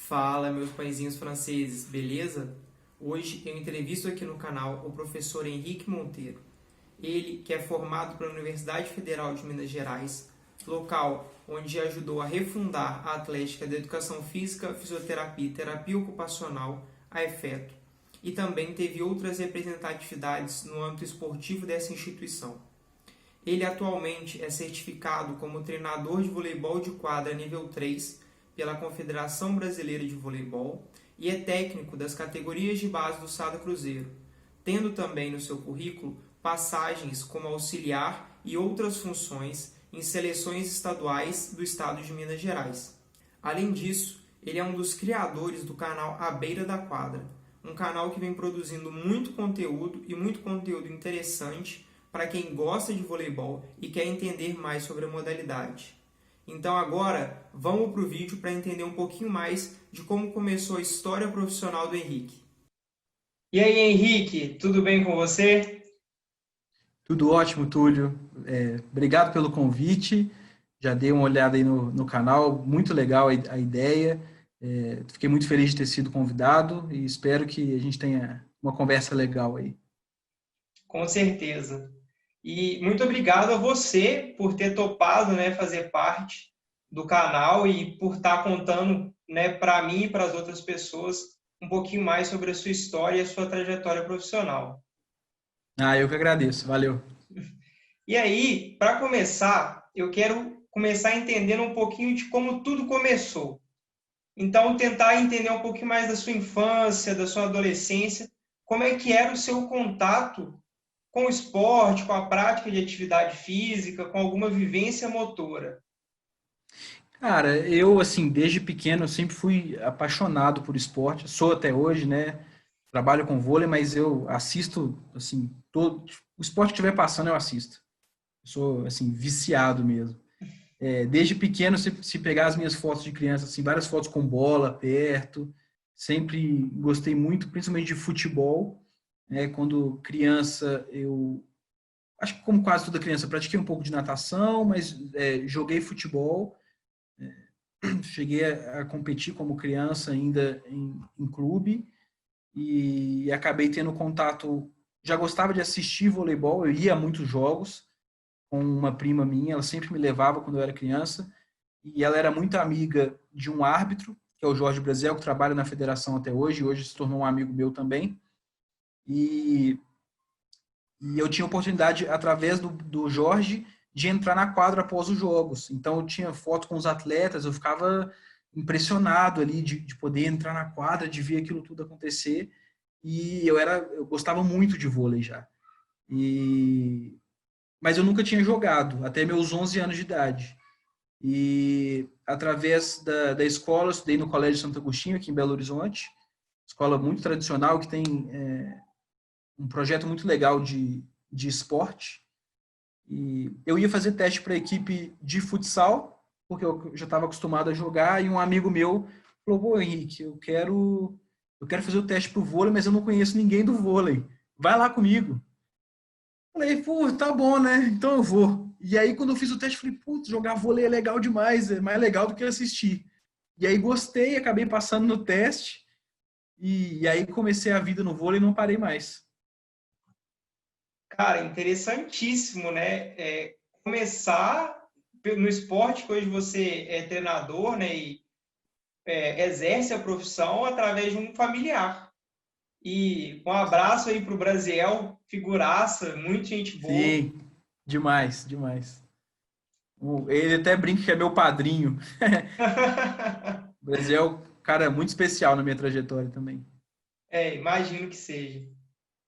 Fala, meus pãezinhos franceses, beleza? Hoje eu entrevisto aqui no canal o professor Henrique Monteiro. Ele que é formado pela Universidade Federal de Minas Gerais, local onde ajudou a refundar a Atlética da Educação Física, Fisioterapia e Terapia Ocupacional, a EFETO, e também teve outras representatividades no âmbito esportivo dessa instituição. Ele atualmente é certificado como treinador de voleibol de quadra nível 3 pela Confederação Brasileira de Voleibol e é técnico das categorias de base do Sada Cruzeiro, tendo também no seu currículo passagens como auxiliar e outras funções em seleções estaduais do estado de Minas Gerais. Além disso, ele é um dos criadores do canal À Beira da Quadra, um canal que vem produzindo muito conteúdo interessante para quem gosta de voleibol e quer entender mais sobre a modalidade. Então agora vamos para o vídeo para entender um pouquinho mais de como começou a história profissional do Henrique. E aí, Henrique, tudo bem com você? Tudo ótimo, Túlio. Obrigado pelo convite. Já dei uma olhada aí no canal, muito legal a ideia. Fiquei muito feliz de ter sido convidado e espero que a gente tenha uma conversa legal aí. Com certeza. E muito obrigado a você por ter topado, né, fazer parte do canal e por estar contando, né, para mim e para as outras pessoas um pouquinho mais sobre a sua história e a sua trajetória profissional. Eu que agradeço. Valeu. E aí, para começar, eu quero começar entendendo um pouquinho de como tudo começou. Então, tentar entender um pouquinho mais da sua infância, da sua adolescência, como é que era o seu contato com o esporte, com a prática de atividade física, com alguma vivência motora. Cara, eu, assim, desde pequeno, eu sempre fui apaixonado por esporte. Sou até hoje, né? Trabalho com vôlei, mas eu assisto, assim, todo... O esporte que estiver passando, eu assisto. Eu sou, assim, viciado mesmo. Desde pequeno, se pegar as minhas fotos de criança, assim, várias fotos com bola perto, sempre gostei muito, principalmente de futebol, né? Quando criança, eu acho que como quase toda criança, pratiquei um pouco de natação, mas joguei futebol, cheguei a competir como criança ainda em clube e acabei tendo contato, já gostava de assistir voleibol, eu ia a muitos jogos com uma prima minha, ela sempre me levava quando eu era criança, e ela era muito amiga de um árbitro, que é o Jorge Brasil, que trabalha na federação até hoje, e hoje se tornou um amigo meu também. E, e eu tinha oportunidade, através do Jorge, de entrar na quadra após os jogos. Então eu tinha foto com os atletas, eu ficava impressionado ali de poder entrar na quadra, de ver aquilo tudo acontecer. E eu gostava muito de vôlei já. E, mas eu nunca tinha jogado, até meus 11 anos de idade. E através da escola, eu estudei no Colégio Santo Agostinho, aqui em Belo Horizonte, escola muito tradicional, que tem um projeto muito legal de esporte. E eu ia fazer teste para a equipe de futsal, porque eu já estava acostumado a jogar, e um amigo meu falou, pô, Henrique, eu quero fazer o teste para o vôlei, mas eu não conheço ninguém do vôlei. Vai lá comigo. Falei, pô, tá bom, né? Então eu vou. E aí, quando eu fiz o teste, falei, putz, jogar vôlei é legal demais, é mais legal do que assistir. E aí gostei, acabei passando no teste, e aí comecei a vida no vôlei e não parei mais. Cara, interessantíssimo, né? Começar no esporte, que hoje você é treinador, né? E exerce a profissão através de um familiar. E um abraço aí para o Brasiel, figuraça, muita gente boa. Sim, demais, demais. Ele até brinca que é meu padrinho. O Brasil é um cara muito especial na minha trajetória também. Imagino que seja.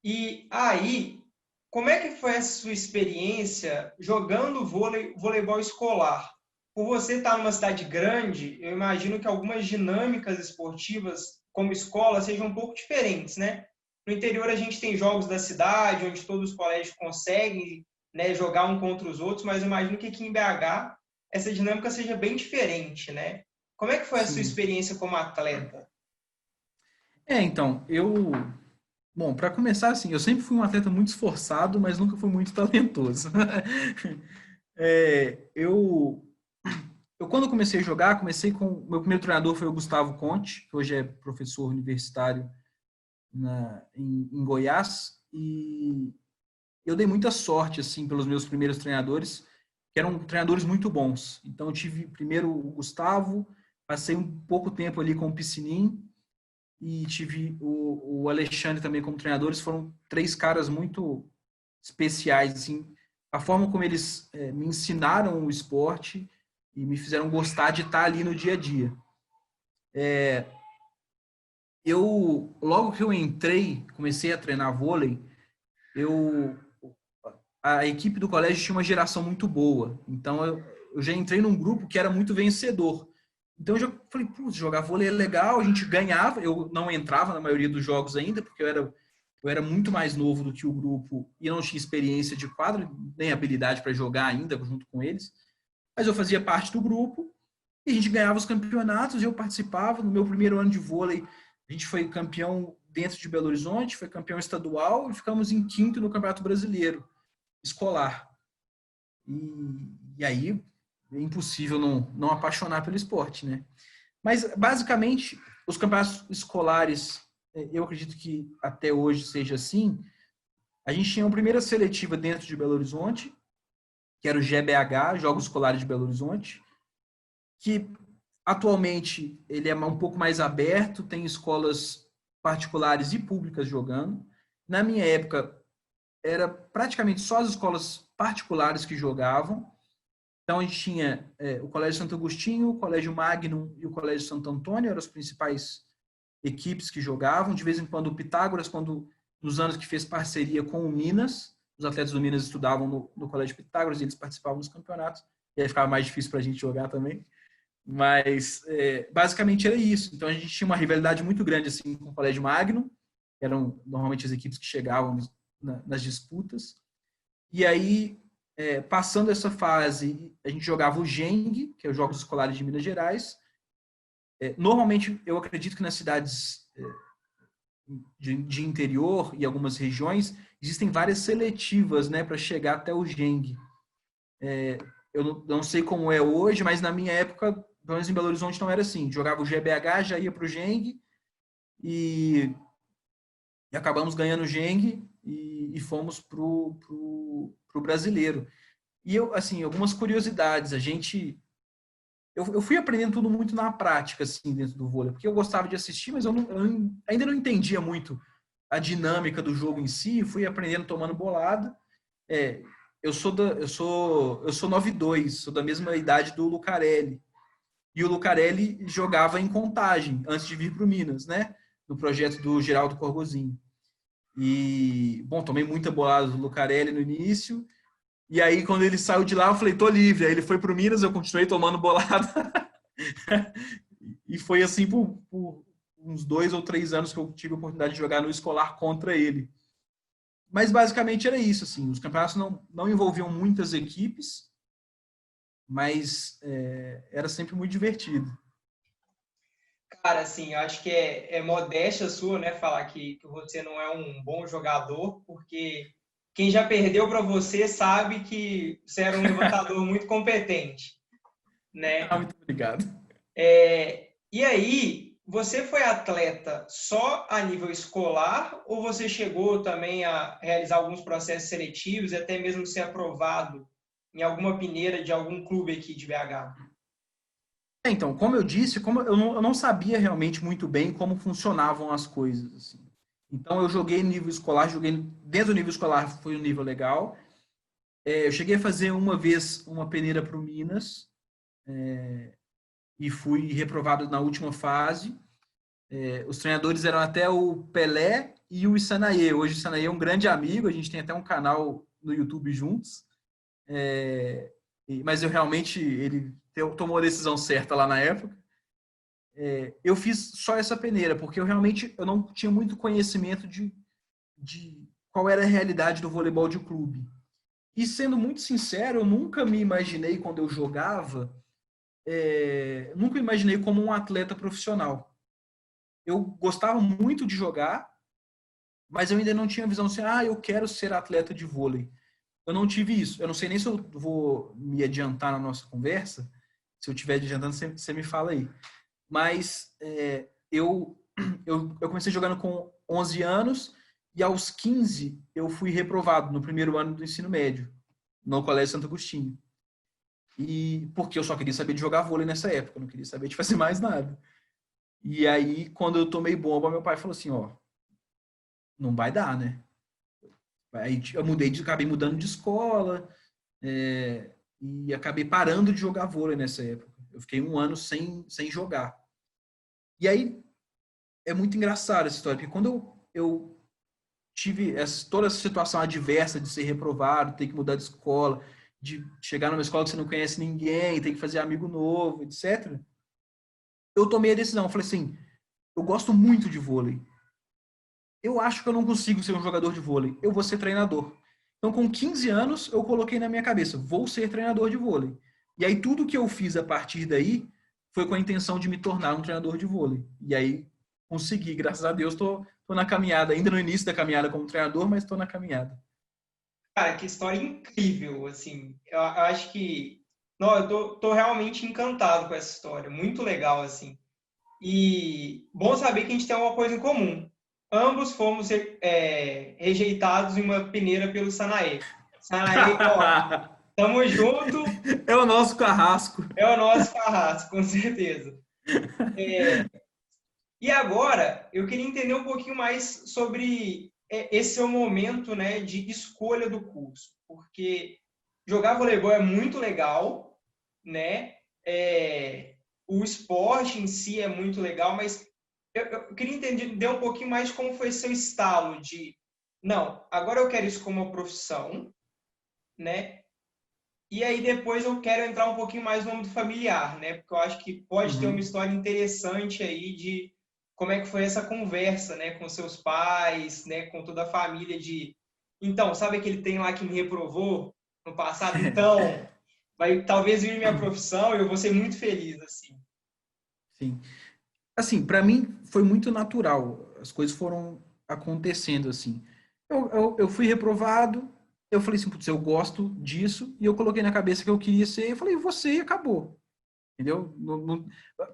E aí, como é que foi essa sua experiência jogando voleibol escolar? Por você estar numa cidade grande, eu imagino que algumas dinâmicas esportivas como escola sejam um pouco diferentes, né? No interior a gente tem jogos da cidade, onde todos os colégios conseguem, né, jogar um contra os outros, mas eu imagino que aqui em BH essa dinâmica seja bem diferente, né? Como é que foi a sua Sim. experiência como atleta? Então, bom, para começar, assim, eu sempre fui um atleta muito esforçado, mas nunca fui muito talentoso. Eu quando comecei a jogar, comecei com... Meu primeiro treinador foi o Gustavo Conte, que hoje é professor universitário em Goiás, e eu dei muita sorte, assim, pelos meus primeiros treinadores, que eram treinadores muito bons. Então, eu tive primeiro o Gustavo, passei um pouco tempo ali com o Piscinin, e tive o Alexandre também como treinadores. Foram três caras muito especiais, assim, a forma como eles me ensinaram o esporte e me fizeram gostar de estar ali no dia a dia. Logo que eu entrei, comecei a treinar vôlei, eu, a equipe do colégio tinha uma geração muito boa. Então, eu já entrei num grupo que era muito vencedor. Então, eu já falei, putz, jogar vôlei é legal, a gente ganhava. Eu não entrava na maioria dos jogos ainda, porque eu era muito mais novo do que o grupo e não tinha experiência de quadro, nem habilidade para jogar ainda junto com eles. Mas eu fazia parte do grupo e a gente ganhava os campeonatos, eu participava. No meu primeiro ano de vôlei, a gente foi campeão dentro de Belo Horizonte, foi campeão estadual e ficamos em quinto no Campeonato Brasileiro escolar. E aí é impossível não apaixonar pelo esporte, né? Mas, basicamente, os campeonatos escolares, eu acredito que até hoje seja assim. A gente tinha uma primeira seletiva dentro de Belo Horizonte, que era o GBH, Jogos Escolares de Belo Horizonte, que atualmente ele é um pouco mais aberto, tem escolas particulares e públicas jogando. Na minha época, era praticamente só as escolas particulares que jogavam. Então, a gente tinha o Colégio Santo Agostinho, o Colégio Magnum e o Colégio Santo Antônio, eram as principais equipes que jogavam. De vez em quando, o Pitágoras, nos anos que fez parceria com o Minas, os atletas do Minas estudavam no Colégio Pitágoras e eles participavam dos campeonatos. E aí ficava mais difícil para a gente jogar também. Mas, basicamente, era isso. Então, a gente tinha uma rivalidade muito grande assim, com o Colégio Magnum, que eram normalmente as equipes que chegavam nas disputas. E aí, passando essa fase, a gente jogava o GENG, que é os Jogos Escolares de Minas Gerais. Normalmente, eu acredito que nas cidades de interior e algumas regiões, existem várias seletivas, né, para chegar até o GENG. Eu não sei como é hoje, mas na minha época, pelo menos em Belo Horizonte, não era assim. Jogava o GBH, já ia para o GENG e acabamos ganhando o GENG e fomos para o brasileiro. E eu, assim, algumas curiosidades. Eu fui aprendendo tudo muito na prática, assim, dentro do vôlei, porque eu gostava de assistir, mas ainda não entendia muito a dinâmica do jogo em si. Fui aprendendo tomando bolada. Eu sou 92, sou da mesma idade do Lucarelli. E o Lucarelli jogava em Contagem antes de vir para o Minas, né? No projeto do Geraldo Corgozinho. E, bom, tomei muita bolada do Lucarelli no início. E aí, quando ele saiu de lá, eu falei, tô livre. Aí ele foi pro Minas, eu continuei tomando bolada. E foi assim por uns 2 ou 3 anos que eu tive a oportunidade de jogar no escolar contra ele. Mas basicamente era isso, assim. Os campeonatos não envolviam muitas equipes, mas era sempre muito divertido. Cara, assim, eu acho que é modéstia sua, né, falar que você não é um bom jogador, porque quem já perdeu para você sabe que você era um levantador muito competente, Ah, né? muito obrigado. E aí, você foi atleta só a nível escolar ou você chegou também a realizar alguns processos seletivos e até mesmo ser aprovado em alguma peneira de algum clube aqui de BH? Então, como eu disse, como eu não sabia realmente muito bem como funcionavam as coisas, assim. Então, eu joguei no nível escolar, joguei dentro do nível escolar, foi um nível legal. Eu cheguei a fazer uma vez uma peneira para o Minas e fui reprovado na última fase. Os treinadores eram até o Pelé e o Isanaê. Hoje o Isanaê é um grande amigo, a gente tem até um canal no YouTube juntos. Mas ele tomou a decisão certa lá na época. Eu fiz só essa peneira, porque eu não tinha muito conhecimento de qual era a realidade do voleibol de clube. E sendo muito sincero, eu nunca me imaginei quando eu jogava, nunca imaginei como um atleta profissional. Eu gostava muito de jogar, mas eu ainda não tinha visão assim, eu quero ser atleta de vôlei. Eu não tive isso. Eu não sei nem se eu vou me adiantar na nossa conversa, Se eu estiver adiantando, você me fala aí. Mas eu comecei jogando com 11 anos e aos 15 eu fui reprovado no primeiro ano do ensino médio, no Colégio Santo Agostinho. E porque eu só queria saber de jogar vôlei nessa época, eu não queria saber de fazer mais nada. E aí, quando eu tomei bomba, meu pai falou assim, ó, não vai dar, né? Aí eu acabei mudando de escola, e acabei parando de jogar vôlei nessa época. Eu fiquei um ano sem jogar. E aí, é muito engraçado essa história, porque quando eu tive toda essa situação adversa de ser reprovado, ter que mudar de escola, de chegar numa escola que você não conhece ninguém, ter que fazer amigo novo, etc. Eu tomei a decisão, eu falei assim, eu gosto muito de vôlei. Eu acho que eu não consigo ser um jogador de vôlei, eu vou ser treinador. Então, com 15 anos, eu coloquei na minha cabeça, vou ser treinador de vôlei. E aí, tudo que eu fiz a partir daí foi com a intenção de me tornar um treinador de vôlei. E aí, consegui, graças a Deus, estou na caminhada, ainda no início da caminhada como treinador, mas estou na caminhada. Cara, que história incrível, assim. Eu acho que... Não, eu tô realmente encantado com essa história. Muito legal, assim. E bom saber que a gente tem uma coisa em comum. Ambos fomos rejeitados em uma peneira pelo Sanaê. Sanaê, ó, tamo junto, É o nosso carrasco. é o nosso carrasco, com certeza. E agora, eu queria entender um pouquinho mais sobre esse seu momento, né, de escolha do curso. Porque jogar voleibol é muito legal, né? O esporte em si é muito legal, mas eu queria entender um pouquinho mais como foi seu estalo de, não, agora eu quero isso como uma profissão, né? E aí depois eu quero entrar um pouquinho mais no âmbito familiar, né? Porque eu acho que pode ter uma Uhum. história interessante aí de como é que foi essa conversa, né, com seus pais, né, com toda a família de, então, sabe aquele trem lá que me reprovou no passado? Então, vai talvez vir minha profissão e eu vou ser muito feliz assim. Sim. Assim, para mim foi muito natural. As coisas foram acontecendo assim. Eu fui reprovado, eu falei assim, putz, eu gosto disso, e eu coloquei na cabeça que eu queria ser, eu falei, você e acabou. Entendeu?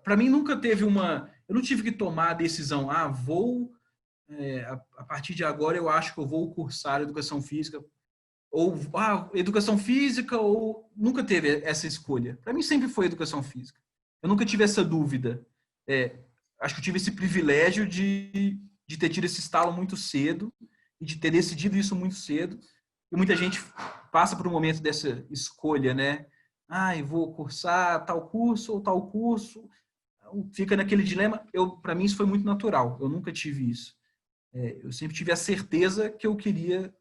Para mim nunca teve uma. Eu não tive que tomar a decisão, vou. A partir de agora eu acho que eu vou cursar educação física, ou educação física, ou. Nunca teve essa escolha. Para mim sempre foi educação física. Eu nunca tive essa dúvida. É, acho que eu tive esse privilégio de ter tido esse estalo muito cedo e de ter decidido isso muito cedo. E muita gente passa por um momento dessa escolha, né? Vou cursar tal curso ou tal curso. Fica naquele dilema. Para mim, isso foi muito natural. Eu nunca tive isso. Eu sempre tive a certeza que eu queria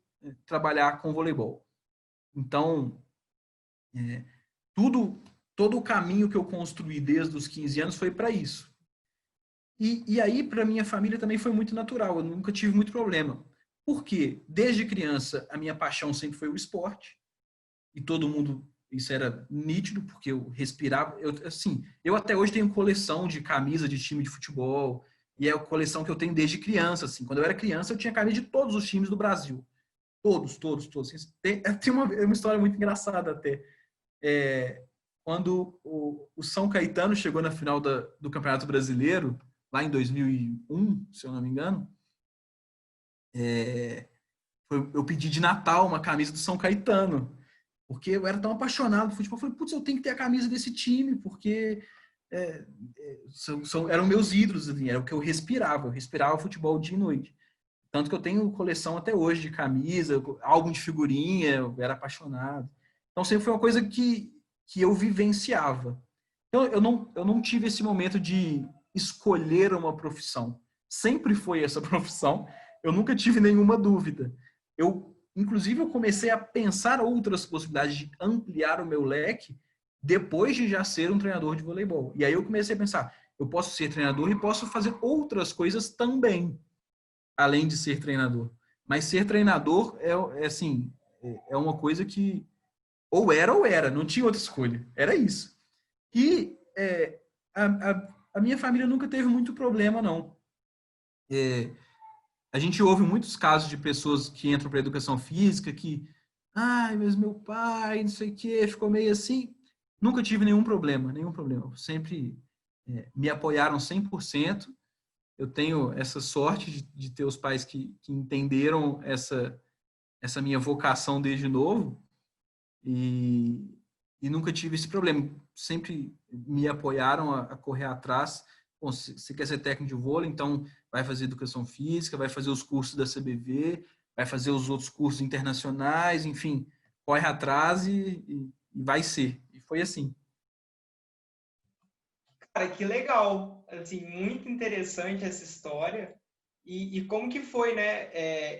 trabalhar com voleibol. Então, é, tudo, todo o caminho que eu construí desde os 15 anos foi para isso. E aí, para minha família, também foi muito natural. Eu nunca tive muito problema. Por quê? Desde criança, a minha paixão sempre foi o esporte. E todo mundo, isso era nítido, porque eu respirava. Eu até hoje tenho coleção de camisa de time de futebol. E é a coleção que eu tenho desde criança. Assim. Quando eu era criança, eu tinha camisa de todos os times do Brasil. Todos, todos, todos. Tem uma história muito engraçada até. Quando o São Caetano chegou na final do Campeonato Brasileiro, lá em 2001, se eu não me engano, eu pedi de Natal uma camisa do São Caetano, porque eu era tão apaixonado por futebol. Eu falei, putz, eu tenho que ter a camisa desse time, porque eram meus ídolos, assim, era o que eu respirava futebol dia e noite. Tanto que eu tenho coleção até hoje de camisa, álbum de figurinha, eu era apaixonado. Então sempre foi uma coisa que eu vivenciava. Então eu não tive esse momento de escolher uma profissão. Sempre foi essa profissão. Eu nunca tive nenhuma dúvida. Inclusive, eu comecei a pensar outras possibilidades de ampliar o meu leque depois de já ser um treinador de voleibol. E aí eu comecei a pensar, eu posso ser treinador e posso fazer outras coisas também, além de ser treinador. Mas ser treinador assim, é uma coisa que ou era, não tinha outra escolha. Era isso. E a minha família nunca teve muito problema, não. A gente ouve muitos casos de pessoas que entram para a educação física que, mas meu pai, não sei o quê, ficou meio assim. Nunca tive nenhum problema, nenhum problema. Sempre me apoiaram 100%. Eu tenho essa sorte de ter os pais que entenderam essa minha vocação desde novo e nunca tive esse problema. Sempre me apoiaram a correr atrás. Bom, se você quer ser técnico de vôlei, então vai fazer educação física, vai fazer os cursos da CBV, vai fazer os outros cursos internacionais, enfim, corre atrás e vai ser. E foi assim. Cara, que legal, assim, muito interessante essa história. E como que foi, né?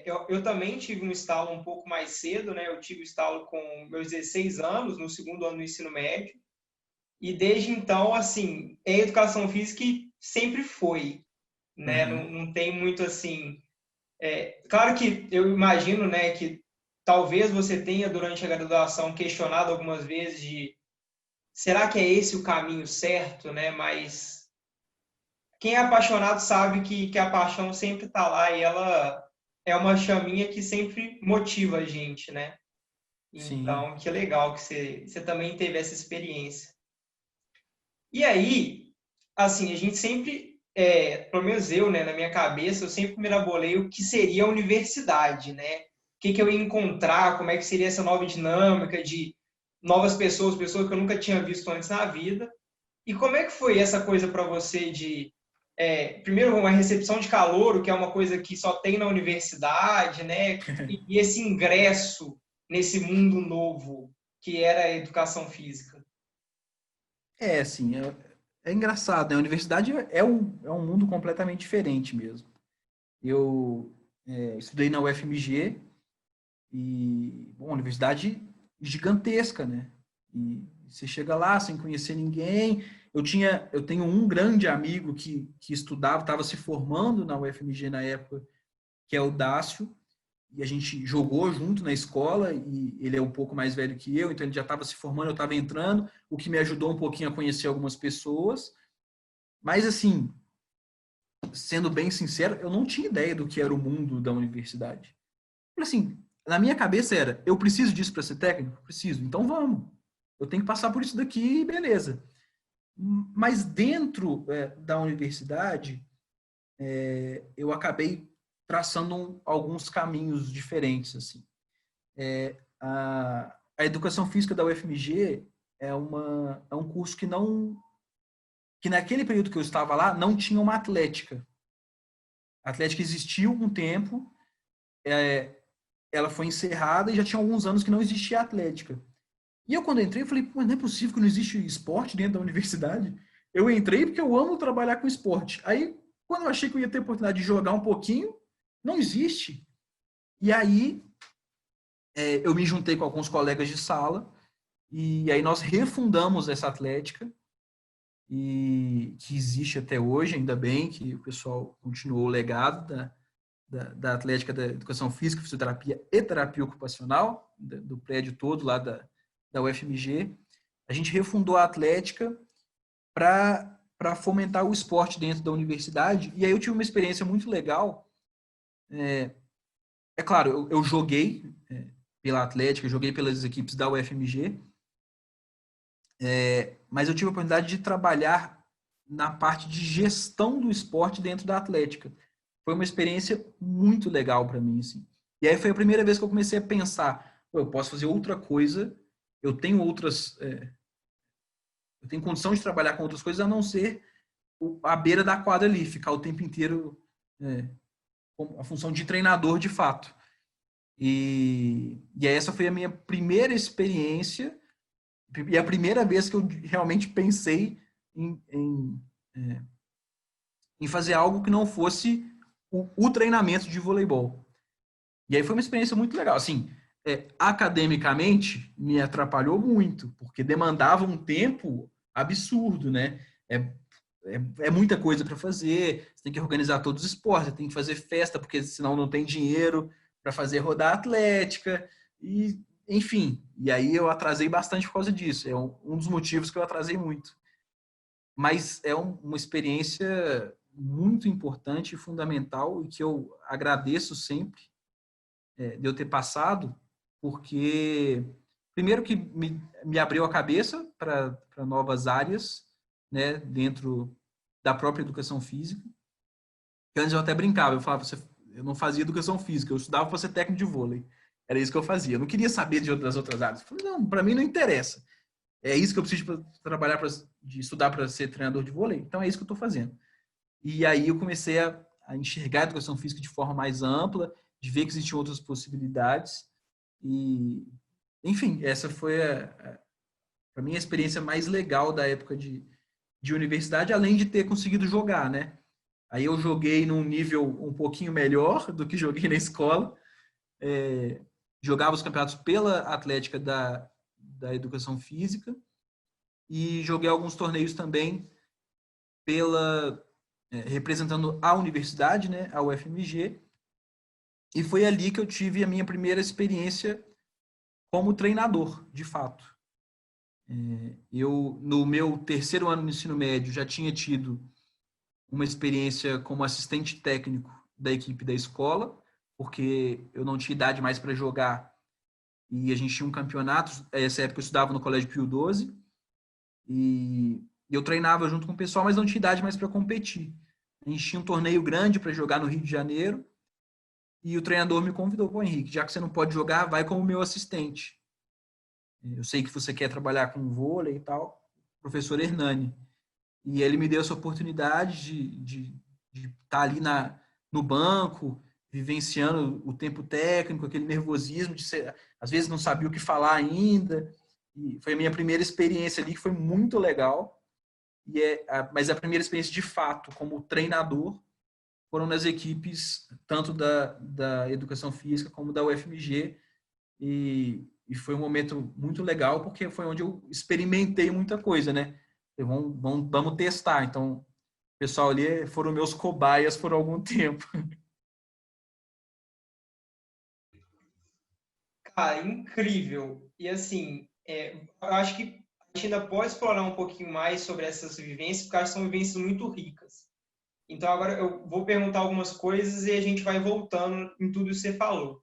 Eu também tive um estalo um pouco mais cedo, né? Eu tive o estalo com meus 16 anos, no segundo ano do ensino médio. E desde então, assim, é educação física que sempre foi, né? Uhum. Não tem muito assim. Claro que eu imagino, né, que talvez você tenha durante a graduação questionado algumas vezes de será que é esse o caminho certo, né? Mas quem é apaixonado sabe que a paixão sempre está lá e ela é uma chaminha que sempre motiva a gente, né? Sim. Então, que legal que você também teve essa experiência. E aí, assim, a gente sempre, pelo menos eu, né, na minha cabeça, eu sempre mirabolei o que seria a universidade, né? O que eu ia encontrar, como é que seria essa nova dinâmica de novas pessoas, pessoas que eu nunca tinha visto antes na vida. E como é que foi essa coisa para você de, primeiro, uma recepção de calouro, que é uma coisa que só tem na universidade, né? E esse ingresso nesse mundo novo que era a educação física. Assim, é engraçado, né? A universidade é um mundo completamente diferente mesmo. Eu estudei na UFMG e, bom, universidade gigantesca, né? E você chega lá sem conhecer ninguém. Eu tenho um grande amigo que estudava, estava se formando na UFMG na época, que é o Dácio, e a gente jogou junto na escola, e ele é um pouco mais velho que eu, então ele já estava se formando, eu estava entrando, o que me ajudou um pouquinho a conhecer algumas pessoas. Mas, assim, sendo bem sincero, eu não tinha ideia do que era o mundo da universidade. Assim, na minha cabeça era, eu preciso disso para ser técnico? Preciso, então vamos. Eu tenho que passar por isso daqui, beleza. Mas dentro da universidade, eu acabei traçando alguns caminhos diferentes, assim. A educação física da UFMG é um curso que naquele período que eu estava lá, não tinha uma atlética. A atlética existiu um tempo, ela foi encerrada e já tinha alguns anos que não existia a atlética. E eu, quando entrei, eu falei, mas não é possível que não existe esporte dentro da universidade. Eu entrei porque eu amo trabalhar com esporte. Aí, quando eu achei que eu ia ter a oportunidade de jogar um pouquinho, não existe. E aí, eu me juntei com alguns colegas de sala, e aí nós refundamos essa atlética, e que existe até hoje, ainda bem que o pessoal continuou o legado da Atlética da Educação Física, Fisioterapia e Terapia Ocupacional, do prédio todo lá da UFMG. A gente refundou a Atlética para fomentar o esporte dentro da universidade, e aí eu tive uma experiência muito legal. Claro, eu joguei pela Atlética, joguei pelas equipes da UFMG, mas eu tive a oportunidade de trabalhar na parte de gestão do esporte dentro da Atlética. Foi uma experiência muito legal para mim, assim. E aí foi a primeira vez que eu comecei a pensar, eu posso fazer outra coisa, eu tenho eu tenho condição de trabalhar com outras coisas a não ser a beira da quadra ali, ficar o tempo inteiro com a função de treinador de fato. E aí essa foi a minha primeira experiência e a primeira vez que eu realmente pensei em fazer algo que não fosse o treinamento de voleibol. E aí foi uma experiência muito legal. Assim, academicamente, me atrapalhou muito, porque demandava um tempo absurdo, né? É muita coisa para fazer, você tem que organizar todos os esportes, você tem que fazer festa, porque senão não tem dinheiro para fazer rodar atlética, e enfim. E aí eu atrasei bastante por causa disso. É um dos motivos que eu atrasei muito. Mas é uma experiência muito importante e fundamental e que eu agradeço sempre de eu ter passado, porque primeiro que me abriu a cabeça para novas áreas, né, dentro da própria educação física. Antes eu até brincava, eu falava, eu não fazia educação física, eu estudava para ser técnico de vôlei. Era isso que eu fazia. Eu não queria saber das outras áreas. Eu falei, não, para mim não interessa. É isso que eu preciso para trabalhar, de estudar para ser treinador de vôlei. Então é isso que eu estou fazendo. E aí eu comecei a enxergar a educação física de forma mais ampla, de ver que existiam outras possibilidades. E, enfim, essa foi para mim a experiência mais legal da época de universidade, além de ter conseguido jogar, né? Aí eu joguei num nível um pouquinho melhor do que joguei na escola. Jogava os campeonatos pela Atlética da Educação Física e joguei alguns torneios também representando a universidade, né, a UFMG, e foi ali que eu tive a minha primeira experiência como treinador, de fato. Eu, no meu terceiro ano do ensino médio, já tinha tido uma experiência como assistente técnico da equipe da escola, porque eu não tinha idade mais para jogar e a gente tinha um campeonato. Nessa época eu estudava no Colégio Pio XII e eu treinava junto com o pessoal, mas não tinha idade mais para competir. A gente tinha um torneio grande para jogar no Rio de Janeiro e o treinador me convidou, pô, Henrique, já que você não pode jogar, vai como meu assistente. Eu sei que você quer trabalhar com vôlei e tal, professor Hernani. E ele me deu essa oportunidade de estar ali no banco, vivenciando o tempo técnico, aquele nervosismo de ser, às vezes não sabia o que falar ainda. E foi a minha primeira experiência ali, que foi muito legal. Mas a primeira experiência de fato como treinador foram nas equipes tanto da educação física como da UFMG. E foi um momento muito legal, porque foi onde eu experimentei muita coisa, né? Vamos testar. Então, o pessoal ali foram meus cobaias por algum tempo. Cara, incrível. E assim, eu acho que a gente ainda pode explorar um pouquinho mais sobre essas vivências, porque eu acho que são vivências muito ricas. Então agora eu vou perguntar algumas coisas e a gente vai voltando em tudo que você falou.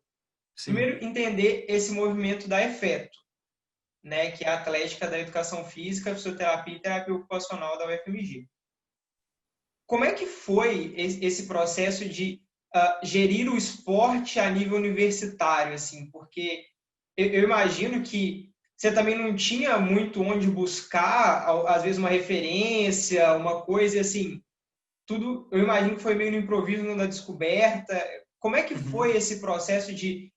Sim. Primeiro, entender esse movimento da EFETO, né, que é a Atlética da Educação Física, Fisioterapia e Terapia Ocupacional da UFMG. Como é que foi esse processo de gerir o esporte a nível universitário, assim? Porque eu imagino que você também não tinha muito onde buscar, às vezes, uma referência, uma coisa assim. Tudo, eu imagino que foi meio no improviso, na descoberta. Como é que foi Uhum. esse processo de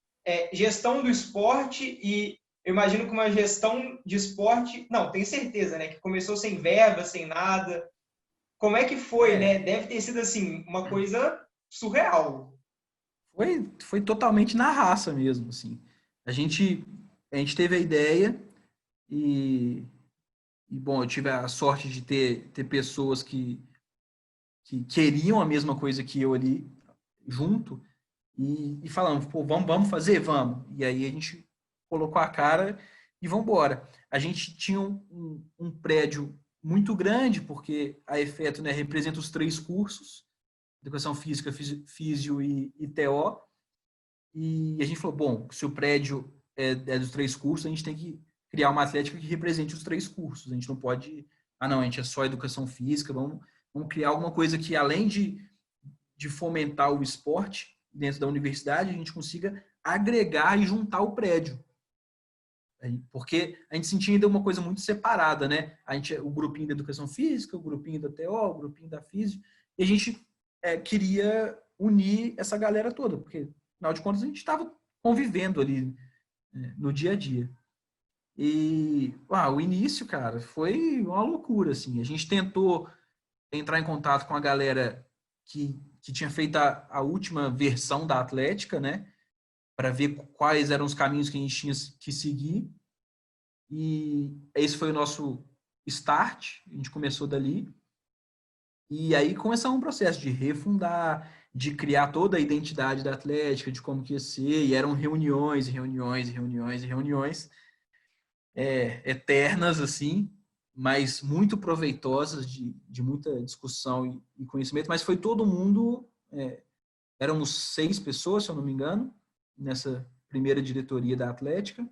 gestão do esporte e eu imagino que uma gestão de esporte, não, tenho certeza, né, que começou sem verba, sem nada. Como é que foi, né? É, Deve ter sido assim uma coisa surreal. foi totalmente na raça mesmo, assim. A gente, a gente teve a ideia e, bom, eu tive a sorte de ter pessoas que queriam a mesma coisa que eu ali junto e falando, pô, vamos fazer? Vamos. E aí a gente colocou a cara e vamos embora. A gente tinha um prédio muito grande, porque a Efeto, né, representa os três cursos, Educação Física, Físio e TO, e a gente falou, bom, se o prédio é dos três cursos, a gente tem que criar uma atlética que represente os três cursos. A gente não pode, não, a gente é só Educação Física, vamos criar alguma coisa que, além de fomentar o esporte dentro da universidade, a gente consiga agregar e juntar o prédio. Porque a gente sentia ainda uma coisa muito separada, né? O grupinho da educação física, o grupinho da TO, o grupinho da físio, e a gente queria unir essa galera toda, porque, afinal de contas, a gente estava convivendo ali no dia a dia. E o início, cara, foi uma loucura, assim. A gente tentou entrar em contato com a galera que tinha feito a última versão da Atlética, né? Para ver quais eram os caminhos que a gente tinha que seguir. E esse foi o nosso start, a gente começou dali. E aí começou um processo de refundar, de criar toda a identidade da Atlética, de como que ia ser, e eram reuniões, reuniões, reuniões, reuniões, eternas, assim, mas muito proveitosas, de muita discussão e conhecimento, mas foi todo mundo, éramos 6 pessoas, se eu não me engano, nessa primeira diretoria da Atlética,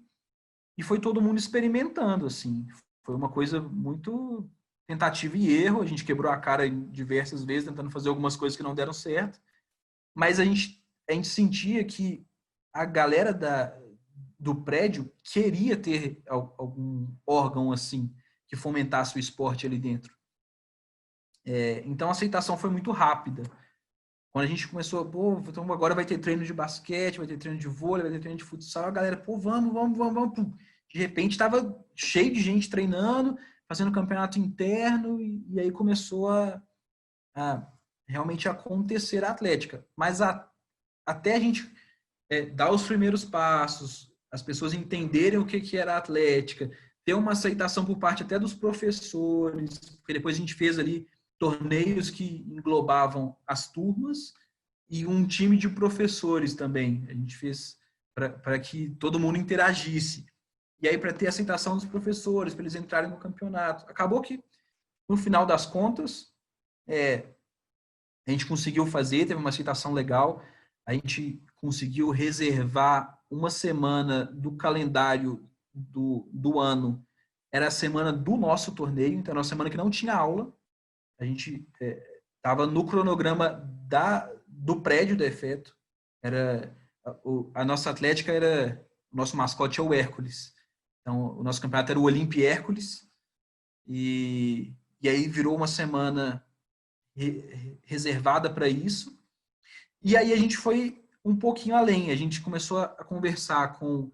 e foi todo mundo experimentando, assim. foi uma coisa muito tentativa e erro. A gente quebrou a cara diversas vezes tentando fazer algumas coisas que não deram certo, mas a gente sentia que a galera do prédio queria ter algum órgão assim que fomentasse o esporte ali dentro. Então a aceitação foi muito rápida. Quando a gente começou, pô, então agora vai ter treino de basquete, vai ter treino de vôlei, vai ter treino de futsal, a galera, pô, vamos. De repente estava cheio de gente treinando, fazendo campeonato interno, e aí começou a realmente acontecer a atlética. Mas até a gente dar os primeiros passos, as pessoas entenderem o que era a atlética, ter uma aceitação por parte até dos professores, porque depois a gente fez ali torneios que englobavam as turmas e um time de professores também. A gente fez para que todo mundo interagisse. E aí, para ter a aceitação dos professores, para eles entrarem no campeonato. Acabou que, no final das contas, a gente conseguiu fazer, teve uma aceitação legal, a gente conseguiu reservar uma semana do calendário do ano, era a semana do nosso torneio, então era uma semana que não tinha aula, a gente estava no cronograma do prédio do Efeto, a nossa atlética era, o nosso mascote é o Hércules, então o nosso campeonato era o Olimp Hércules, e aí virou uma semana reservada para isso. E aí a gente foi um pouquinho além. A gente começou a conversar com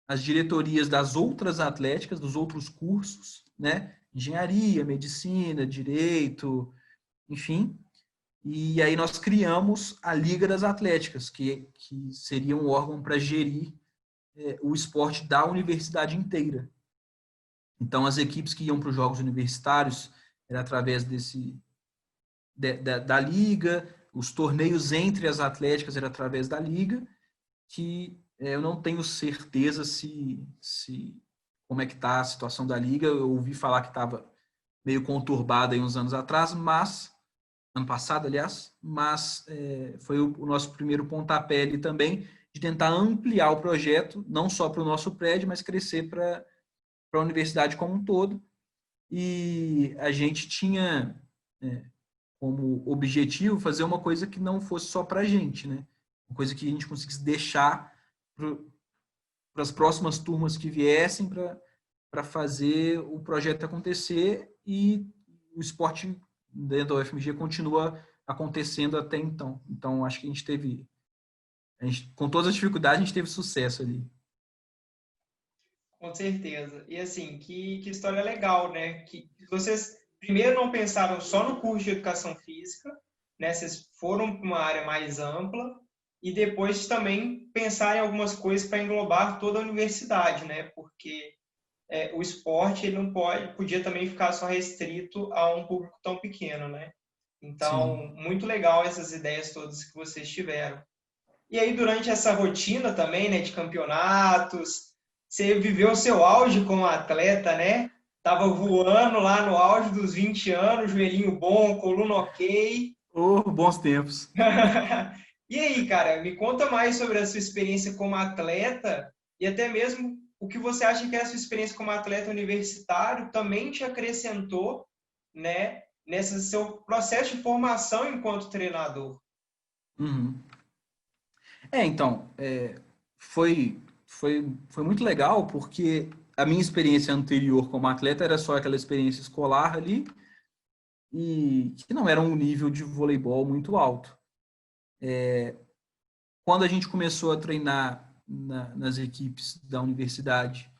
as diretorias das outras atléticas, dos outros cursos, né? Engenharia, medicina, direito, enfim. E aí nós criamos a Liga das Atléticas, que seria um órgão para gerir o esporte da universidade inteira. Então, as equipes que iam para os Jogos Universitários era através da Liga, os torneios entre as atléticas era através da Liga, que eu não tenho certeza como é que está a situação da Liga. Eu ouvi falar que estava meio conturbada aí uns anos atrás, ano passado, aliás, mas foi o nosso primeiro pontapé ali também, de tentar ampliar o projeto, não só para o nosso prédio, mas crescer para a universidade como um todo. E a gente tinha como objetivo fazer uma coisa que não fosse só para a gente, né? Uma coisa que a gente conseguisse deixar para as próximas turmas que viessem para fazer o projeto acontecer, e o esporte dentro da UFMG continua acontecendo até então. Então, acho que com todas as dificuldades, a gente teve sucesso ali. Com certeza. E assim, que história legal, né? Que vocês primeiro não pensaram só no curso de educação física, né? Vocês foram para uma área mais ampla e depois também pensar em algumas coisas para englobar toda a universidade, né? Porque o esporte ele não podia também ficar só restrito a um público tão pequeno, né? Então, Sim. muito legal essas ideias todas que vocês tiveram. E aí, durante essa rotina também, né, de campeonatos, você viveu o seu auge como atleta, né? Tava voando lá no auge dos 20 anos, joelhinho bom, coluna ok. Oh, bons tempos. E aí, cara, me conta mais sobre a sua experiência como atleta e até mesmo o que você acha que a sua experiência como atleta universitário também te acrescentou, né, nesse seu processo de formação enquanto treinador. Uhum. Então, foi muito legal, porque a minha experiência anterior como atleta era só aquela experiência escolar ali, e que não era um nível de voleibol muito alto. Quando a gente começou a treinar nas equipes da universidade,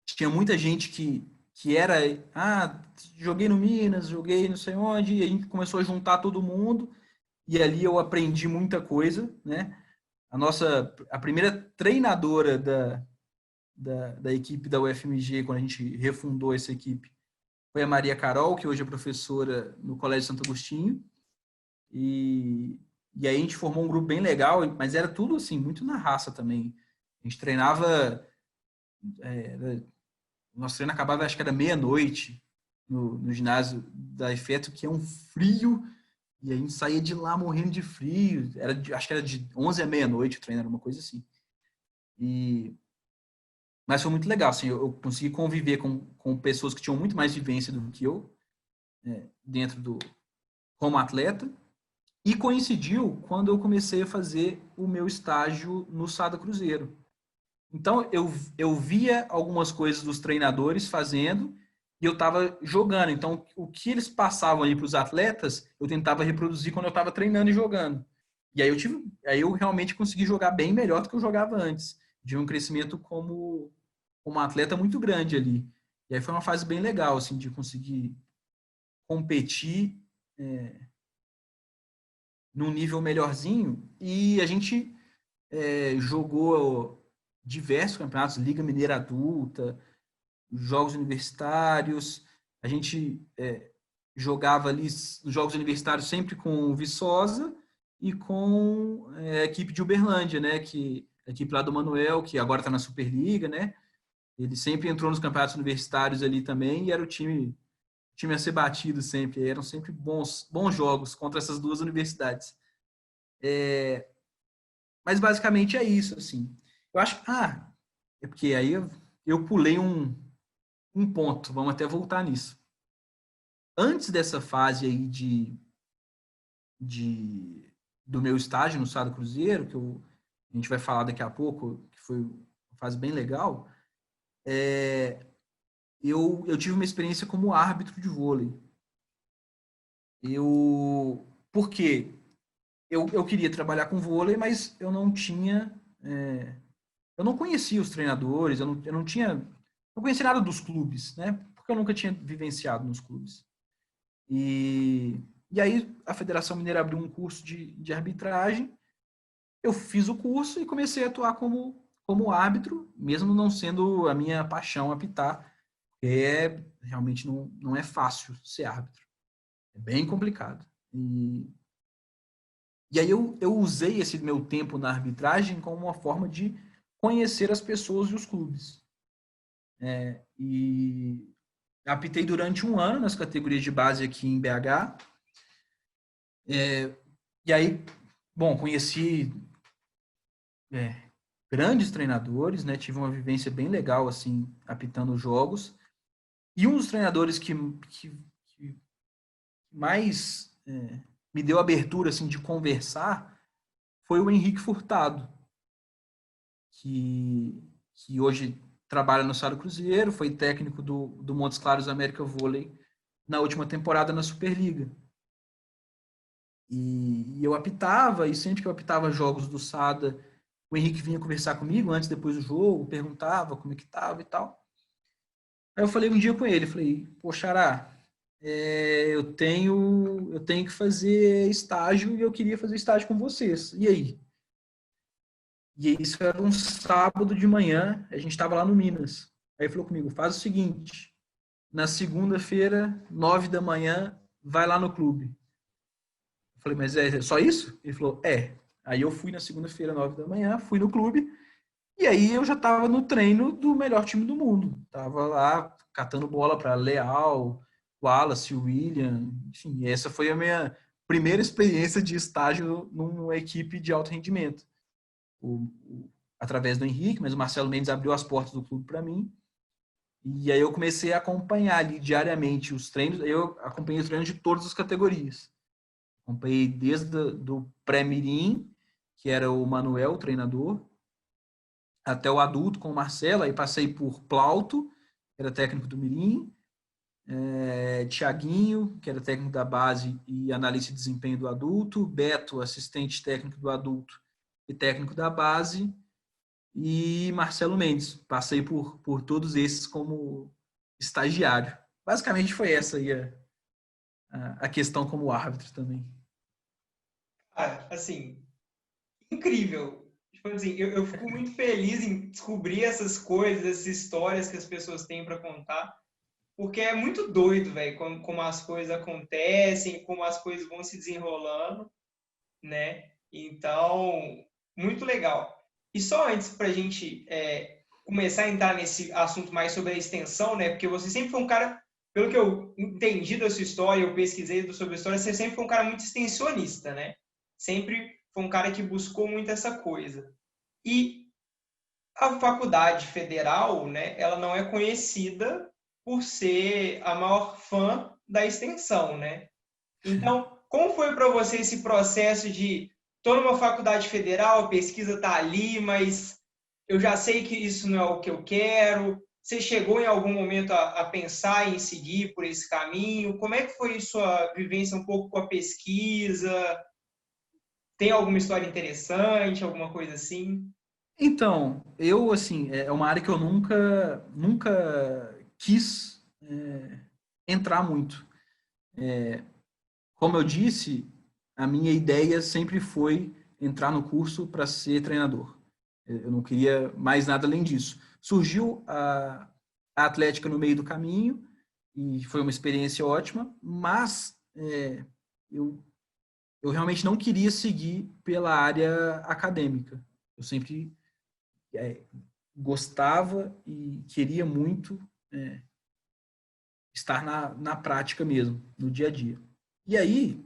tinha muita gente que era, joguei no Minas, joguei não sei onde, e a gente começou a juntar todo mundo, e ali eu aprendi muita coisa, né? A primeira treinadora da equipe da UFMG, quando a gente refundou essa equipe, foi a Maria Carol, que hoje é professora no Colégio Santo Agostinho. E aí a gente formou um grupo bem legal, mas era tudo assim, muito na raça também. A gente treinava, nosso treino acabava, acho que era meia-noite, no ginásio da Efeto, que é um frio, e a gente saía de lá morrendo de frio. Acho que era de 11 à meia-noite o treino, era uma coisa assim. Mas foi muito legal, assim, eu consegui conviver com pessoas que tinham muito mais vivência do que eu, dentro do como atleta, e coincidiu quando eu comecei a fazer o meu estágio no Sada Cruzeiro. Então, eu via algumas coisas dos treinadores fazendo e eu estava jogando. Então, o que eles passavam aí para os atletas, eu tentava reproduzir quando eu estava treinando e jogando. E aí eu realmente consegui jogar bem melhor do que eu jogava antes. De um crescimento como atleta muito grande ali. E aí foi uma fase bem legal, assim, de conseguir competir num nível melhorzinho. E a gente jogou diversos campeonatos, Liga Mineira Adulta, jogos universitários. A gente jogava ali os jogos universitários sempre com o Viçosa e com a equipe de Uberlândia, né? Que, a equipe lá do Manuel, que agora está na Superliga, né? Ele sempre entrou nos campeonatos universitários ali também e era o time a ser batido sempre. Eram sempre bons jogos contra essas duas universidades. Mas basicamente é isso, assim. Eu acho que. É porque aí eu pulei um ponto, vamos até voltar nisso. Antes dessa fase aí de, do meu estágio no Sada Cruzeiro, a gente vai falar daqui a pouco, que foi uma fase bem legal, eu tive uma experiência como árbitro de vôlei. Por quê? Eu queria trabalhar com vôlei, mas eu não tinha. Eu não conhecia os treinadores, eu não tinha. Não conhecia nada dos clubes, né? Porque eu nunca tinha vivenciado nos clubes. E aí a Federação Mineira abriu um curso de arbitragem. Eu fiz o curso e comecei a atuar como árbitro, mesmo não sendo a minha paixão apitar. Realmente não é fácil ser árbitro. É bem complicado. E aí eu usei esse meu tempo na arbitragem como uma forma de conhecer as pessoas e os clubes. E apitei durante um ano nas categorias de base aqui em BH. E aí, bom, conheci grandes treinadores, né? Tive uma vivência bem legal, assim, apitando jogos. E um dos treinadores que mais me deu abertura, assim, de conversar foi o Henrique Furtado, que, que hoje trabalha no Sado Cruzeiro, foi técnico do Montes Claros América Vôlei na última temporada na Superliga. E eu apitava, e sempre que eu apitava jogos do Sada, o Henrique vinha conversar comigo antes, depois do jogo, perguntava como é que tava e tal. Aí eu falei um dia com ele, falei, poxa, Xará, eu tenho que fazer estágio e eu queria fazer estágio com vocês. E aí? E isso era um sábado de manhã, a gente estava lá no Minas. Aí ele falou comigo, faz o seguinte, na segunda-feira, 9 da manhã, vai lá no clube. Eu falei, mas é só isso? Ele falou, é. Aí eu fui na segunda-feira, 9 da manhã, fui no clube, e aí eu já estava no treino do melhor time do mundo. Tava lá catando bola para Leal, Wallace, William, enfim, essa foi a minha primeira experiência de estágio numa equipe de alto rendimento. Através do Henrique, mas o Marcelo Mendes abriu as portas do clube para mim. E aí eu comecei a acompanhar ali diariamente os treinos. Eu acompanhei os treinos de todas as categorias. Acompanhei desde do pré-mirim, que era o Manuel, o treinador, até o adulto com o Marcelo. Aí passei por Plauto, que era técnico do mirim, Tiaguinho, que era técnico da base e analista de desempenho do adulto, Beto, assistente técnico do adulto e técnico da base, e Marcelo Mendes. Passei por todos esses como estagiário. Basicamente foi essa aí a questão como árbitro também. Cara, assim, incrível. Tipo assim, eu fico muito feliz em descobrir essas coisas, essas histórias que as pessoas têm para contar, porque é muito doido, velho, como as coisas acontecem, como as coisas vão se desenrolando, né? Então, muito legal. E só antes para a gente começar a entrar nesse assunto mais sobre a extensão, né? Porque você sempre foi um cara, pelo que eu entendi da sua história, eu pesquisei sobre a história, você sempre foi um cara muito extensionista, né? Sempre foi um cara que buscou muito essa coisa. E a faculdade federal, né, ela não é conhecida por ser a maior fã da extensão, né? Então, como foi para você esse processo de estou numa faculdade federal, a pesquisa está ali, mas eu já sei que isso não é o que eu quero? Você chegou em algum momento a pensar em seguir por esse caminho? Como é que foi sua vivência um pouco com a pesquisa? Tem alguma história interessante, alguma coisa assim? Então, eu, assim, é uma área que eu nunca quis entrar muito. Como eu disse, a minha ideia sempre foi entrar no curso para ser treinador. Eu não queria mais nada além disso. Surgiu a Atlética no meio do caminho e foi uma experiência ótima, mas eu, eu realmente não queria seguir pela área acadêmica. Eu sempre é, gostava e queria muito estar na prática mesmo, no dia a dia. E aí,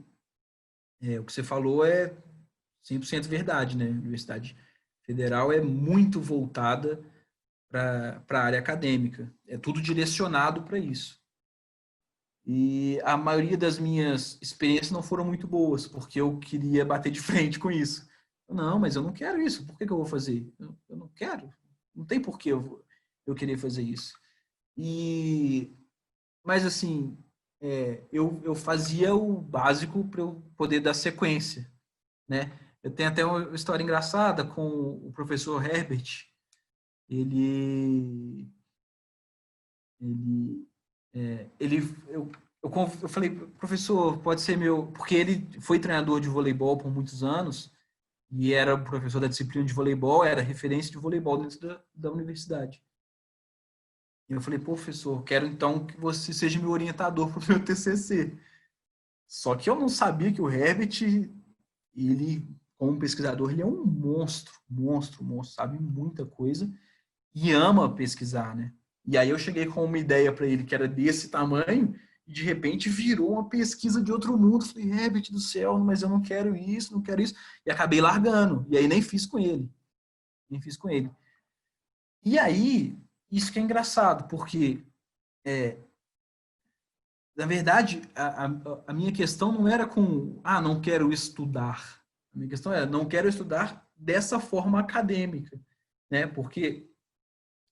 o que você falou é 100% verdade, né? A Universidade Federal é muito voltada para a área acadêmica. É tudo direcionado para isso. E a maioria das minhas experiências não foram muito boas, porque eu queria bater de frente com isso. Não, mas eu não quero isso. Por que que eu vou fazer? Eu não quero. Não tem por que eu querer fazer isso. E, mas assim, eu fazia o básico para eu poder dar sequência, né? Eu tenho até uma história engraçada com o professor Herbert. Ele, ele, ele, eu falei, professor, pode ser meu, porque ele foi treinador de voleibol por muitos anos e era professor da disciplina de voleibol, era referência de voleibol dentro da universidade. E eu falei, professor, quero então que você seja meu orientador para o meu TCC. Só que eu não sabia que o Herbert, ele, como pesquisador, ele é um monstro, monstro, monstro, sabe muita coisa e ama pesquisar, né? E aí eu cheguei com uma ideia para ele que era desse tamanho e de repente virou uma pesquisa de outro mundo. Falei, Herbert do céu, mas eu não quero isso, não quero isso. E acabei largando. E aí nem fiz com ele. Nem fiz com ele. E aí, isso que é engraçado, porque, na verdade, a minha questão não era com, não quero estudar. A minha questão era, não quero estudar dessa forma acadêmica, né? Porque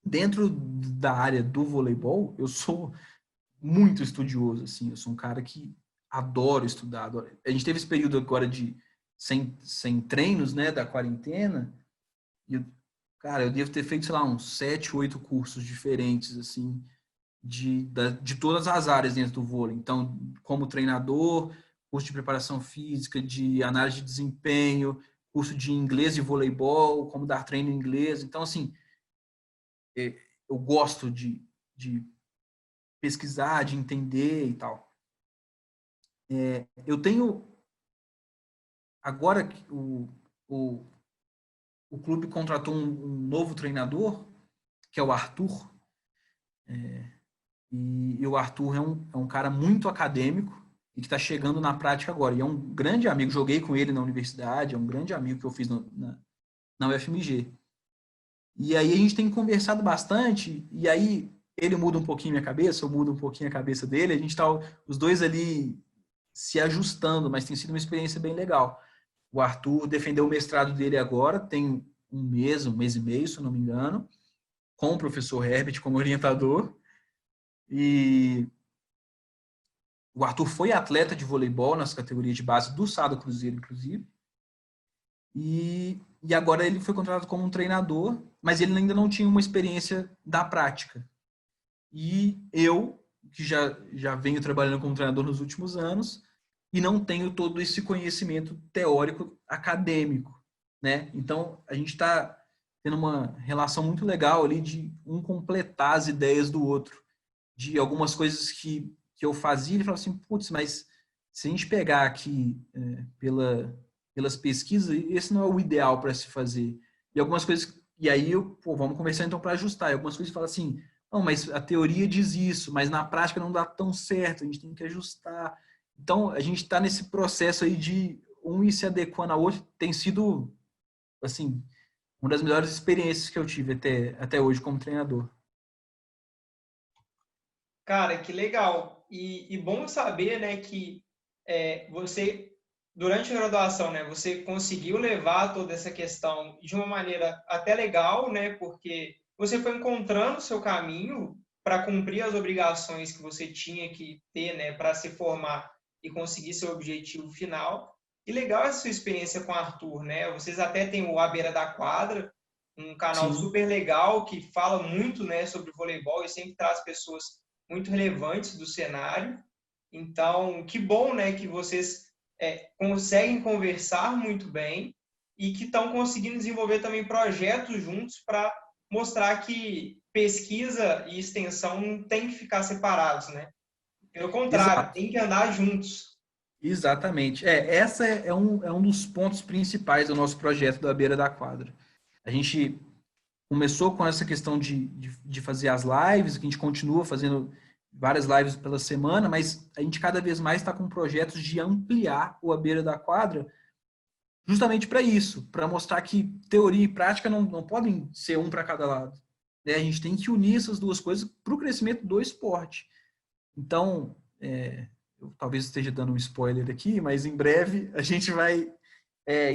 dentro da área do voleibol, eu sou muito estudioso, assim. Eu sou um cara que adoro estudar. Adoro. A gente teve esse período agora de sem treinos, né, da quarentena. E, cara, eu devo ter feito, sei lá, uns 7, 8 cursos diferentes, assim, de todas as áreas dentro do vôlei. Então, como treinador, curso de preparação física, de análise de desempenho, curso de inglês e voleibol, como dar treino em inglês. Então, assim, eu gosto de pesquisar, de entender e tal. Eu tenho agora que o, o clube contratou um novo treinador, que é o Arthur, e o Arthur é um cara muito acadêmico e que está chegando na prática agora. E é um grande amigo, joguei com ele na universidade, é um grande amigo que eu fiz na UFMG. E aí a gente tem conversado bastante, e aí ele muda um pouquinho minha cabeça, eu mudo um pouquinho a cabeça dele, a gente está os dois ali se ajustando, mas tem sido uma experiência bem legal. O Arthur defendeu o mestrado dele agora, tem um mês e meio, se eu não me engano, com o professor Herbert como orientador. E o Arthur foi atleta de voleibol nas categorias de base do Sada Cruzeiro, inclusive. E agora ele foi contratado como um treinador, mas ele ainda não tinha uma experiência da prática. E eu, que já venho trabalhando como treinador nos últimos anos, e não tenho todo esse conhecimento teórico acadêmico, né? Então, a gente está tendo uma relação muito legal ali de um completar as ideias do outro, de algumas coisas que eu fazia, ele falava assim, putz, mas se a gente pegar aqui pelas pesquisas, esse não é o ideal para se fazer. E algumas coisas, e aí vamos conversar então para ajustar. E algumas coisas falam assim, não, mas a teoria diz isso, mas na prática não dá tão certo, a gente tem que ajustar. Então, a gente está nesse processo aí de um ir se adequando ao outro, tem sido, assim, uma das melhores experiências que eu tive até hoje como treinador. Cara, que legal. E bom saber, né, que você, durante a graduação, né, você conseguiu levar toda essa questão de uma maneira até legal, né, porque você foi encontrando o seu caminho para cumprir as obrigações que você tinha que ter, né, para se formar e conseguir seu objetivo final. E legal essa sua experiência com o Arthur, né? Vocês até têm o À Beira da Quadra, um canal Sim, super legal que fala muito, né, sobre voleibol e sempre traz pessoas muito relevantes do cenário. Então, que bom, né, que vocês conseguem conversar muito bem e que estão conseguindo desenvolver também projetos juntos para mostrar que pesquisa e extensão não tem que ficar separados, né? Pelo contrário, exato. tem que andar juntos. Exatamente. Essa é um dos pontos principais do nosso projeto da Beira da Quadra. A gente começou com essa questão de fazer as lives, que a gente continua fazendo várias lives pela semana, mas a gente cada vez mais está com projetos de ampliar o A Beira da Quadra, justamente para isso, para mostrar que teoria e prática não podem ser um para cada lado. Né? A gente tem que unir essas duas coisas para o crescimento do esporte. Então, eu talvez esteja dando um spoiler aqui, mas em breve a gente vai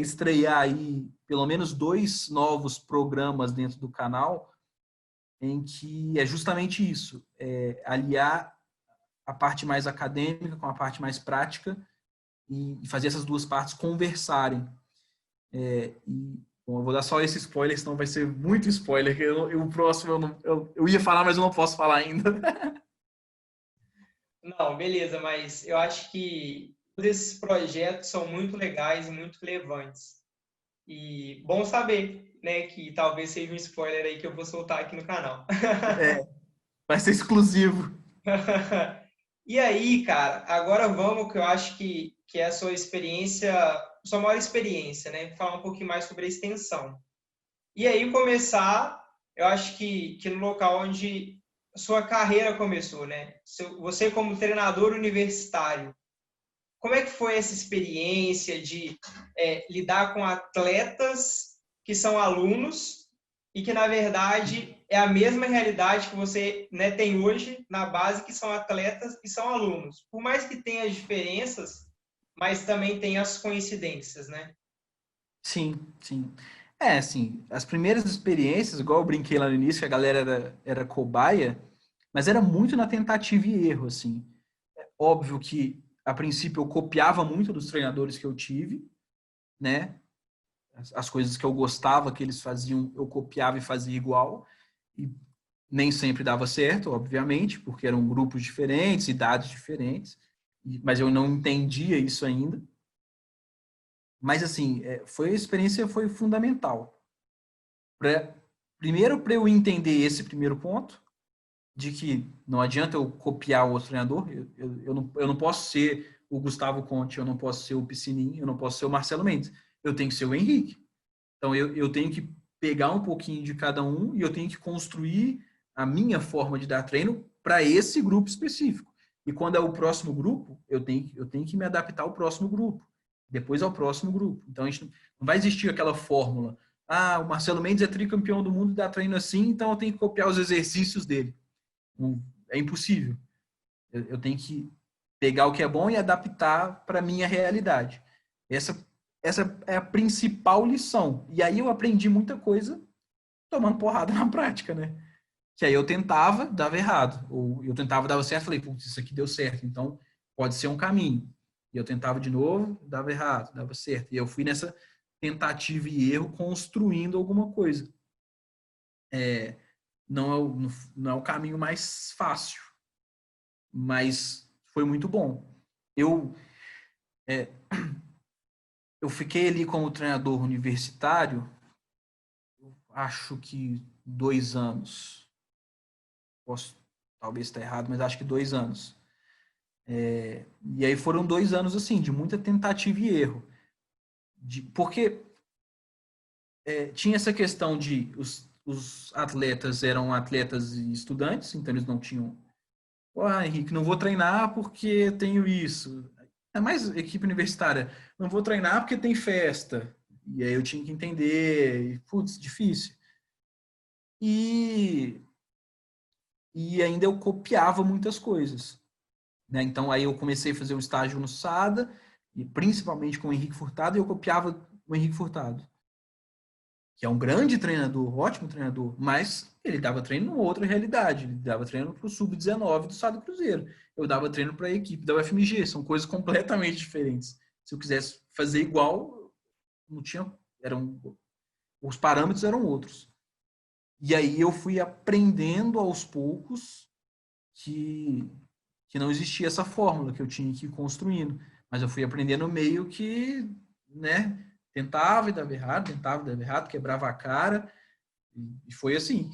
estrear aí pelo menos 2 novos programas dentro do canal, em que é justamente isso, aliar a parte mais acadêmica com a parte mais prática e fazer essas duas partes conversarem. Bom, eu vou dar só esse spoiler, senão vai ser muito spoiler. O próximo eu ia falar, mas eu não posso falar ainda. Não, beleza, mas eu acho que todos esses projetos são muito legais e muito relevantes. E bom saber, né, que talvez seja um spoiler aí que eu vou soltar aqui no canal. É, vai ser exclusivo. E aí, cara, agora vamos, que eu acho que é a sua experiência, sua maior experiência, né? Falar um pouquinho mais sobre a extensão. E aí começar, eu acho que no local onde sua carreira começou, né? Você como treinador universitário, como é que foi essa experiência de lidar com atletas que são alunos e que, na verdade, é a mesma realidade que você, né, tem hoje na base, que são atletas e são alunos? Por mais que tenha as diferenças, mas também tem as coincidências, né? Sim, sim. Assim, as primeiras experiências, igual eu brinquei lá no início, que a galera era cobaia, mas era muito na tentativa e erro, assim. Óbvio que, a princípio, eu copiava muito dos treinadores que eu tive, né? As coisas que eu gostava que eles faziam, eu copiava e fazia igual. E nem sempre dava certo, obviamente, porque eram grupos diferentes, idades diferentes, mas eu não entendia isso ainda. Mas, assim, a experiência foi fundamental. Pra, primeiro, para eu entender esse primeiro ponto, de que não adianta eu copiar o outro treinador, eu não posso ser o Gustavo Conte, eu não posso ser o Piscininho, eu não posso ser o Marcelo Mendes, eu tenho que ser o Henrique. Então, eu tenho que pegar um pouquinho de cada um e eu tenho que construir a minha forma de dar treino para esse grupo específico. E quando é o próximo grupo, eu tenho que me adaptar ao próximo grupo, depois ao próximo grupo. Então, a gente não vai existir aquela fórmula. Ah, o Marcelo Mendes é tricampeão do mundo e dá treino assim, então eu tenho que copiar os exercícios dele. É impossível. Eu tenho que pegar o que é bom e adaptar para a minha realidade. Essa, essa é a principal lição. E aí eu aprendi muita coisa tomando porrada na prática, né? Que aí eu tentava, dava errado. Ou eu tentava, dava certo, falei, putz, isso aqui deu certo, então pode ser um caminho. E eu tentava de novo, dava errado, dava certo. E eu fui nessa tentativa e erro construindo alguma coisa. Não é o caminho mais fácil, mas foi muito bom. Eu, é, eu fiquei ali como treinador universitário, acho que 2 anos. Posso talvez estar errado, mas acho que 2 anos. E aí foram 2 anos assim, de muita tentativa e erro. Porque tinha essa questão de os atletas eram atletas e estudantes, então eles não tinham. Ah, Henrique, não vou treinar porque tenho isso. É mais equipe universitária. Não vou treinar porque tem festa. E aí eu tinha que entender, e, putz, difícil. E, e ainda eu copiava muitas coisas, né? Então aí eu comecei a fazer o estágio no SADA, e principalmente com o Henrique Furtado, e eu copiava o Henrique Furtado, que é um grande treinador, ótimo treinador, mas ele dava treino numa outra realidade. Ele dava treino para o Sub-19 do Estado do Cruzeiro. Eu dava treino para a equipe da UFMG. São coisas completamente diferentes. Se eu quisesse fazer igual, não tinha, os parâmetros eram outros. E aí eu fui aprendendo aos poucos que, que não existia essa fórmula, que eu tinha que ir construindo. Mas eu fui aprendendo meio que, né, tentava e dava errado, quebrava a cara, e foi assim.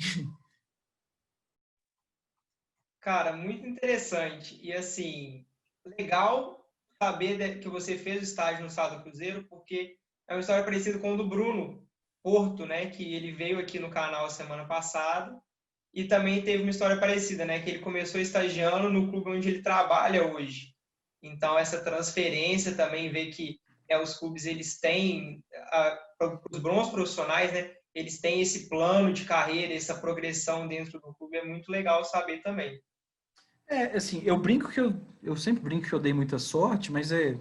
Cara, muito interessante. E assim, legal saber que você fez o estágio no Sado Cruzeiro, porque é uma história parecida com o do Bruno Porto, né? Que ele veio aqui no canal a semana passada e também teve uma história parecida, né? Que ele começou estagiando no clube onde ele trabalha hoje. Então, essa transferência também, ver que os clubes eles têm, os bons profissionais, né? Eles têm esse plano de carreira, essa progressão dentro do clube, é muito legal saber também. Assim, eu sempre brinco que eu dei muita sorte, mas é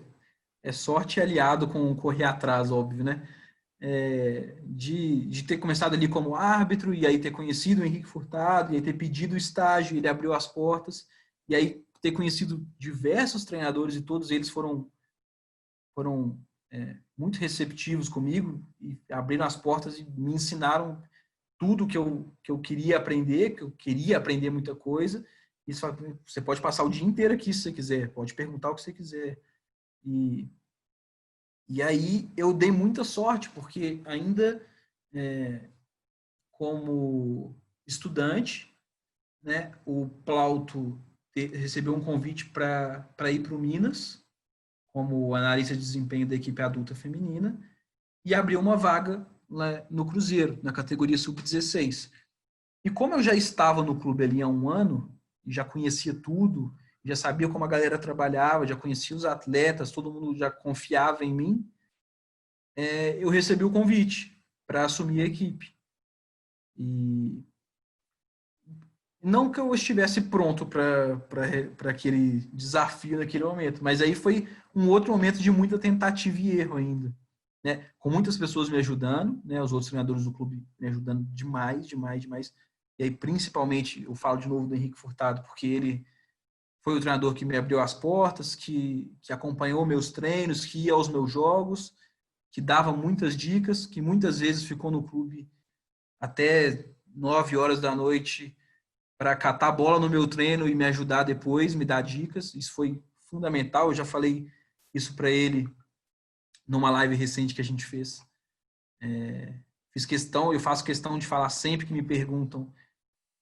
sorte aliado com correr atrás, óbvio, né? De ter começado ali como árbitro, e aí ter conhecido o Henrique Furtado, e aí ter pedido o estágio, ele abriu as portas, e aí ter conhecido diversos treinadores, e todos eles foram muito receptivos comigo, e abriram as portas e me ensinaram tudo que eu queria aprender, que eu queria aprender muita coisa. Isso, você pode passar o dia inteiro aqui se você quiser, pode perguntar o que você quiser. E, e aí eu dei muita sorte, porque ainda como estudante, né, o Plauto recebeu um convite para ir para o Minas, como analista de desempenho da equipe adulta feminina, e abriu uma vaga lá no Cruzeiro, na categoria sub-16. E como eu já estava no clube ali há um ano, já conhecia tudo, já sabia como a galera trabalhava, já conhecia os atletas, todo mundo já confiava em mim, eu recebi o convite para assumir a equipe. E não que eu estivesse pronto para aquele desafio naquele momento, mas aí foi um outro momento de muita tentativa e erro ainda. Né? Com muitas pessoas me ajudando, né? Os outros treinadores do clube me ajudando demais, demais, demais. E aí, principalmente, eu falo de novo do Henrique Furtado, porque ele foi o treinador que me abriu as portas, que acompanhou meus treinos, que ia aos meus jogos, que dava muitas dicas, que muitas vezes ficou no clube até 9 horas da noite para catar a bola no meu treino e me ajudar depois, me dar dicas. Isso foi fundamental. Eu já falei isso para ele numa live recente que a gente fez. Eu faço questão de falar sempre que me perguntam.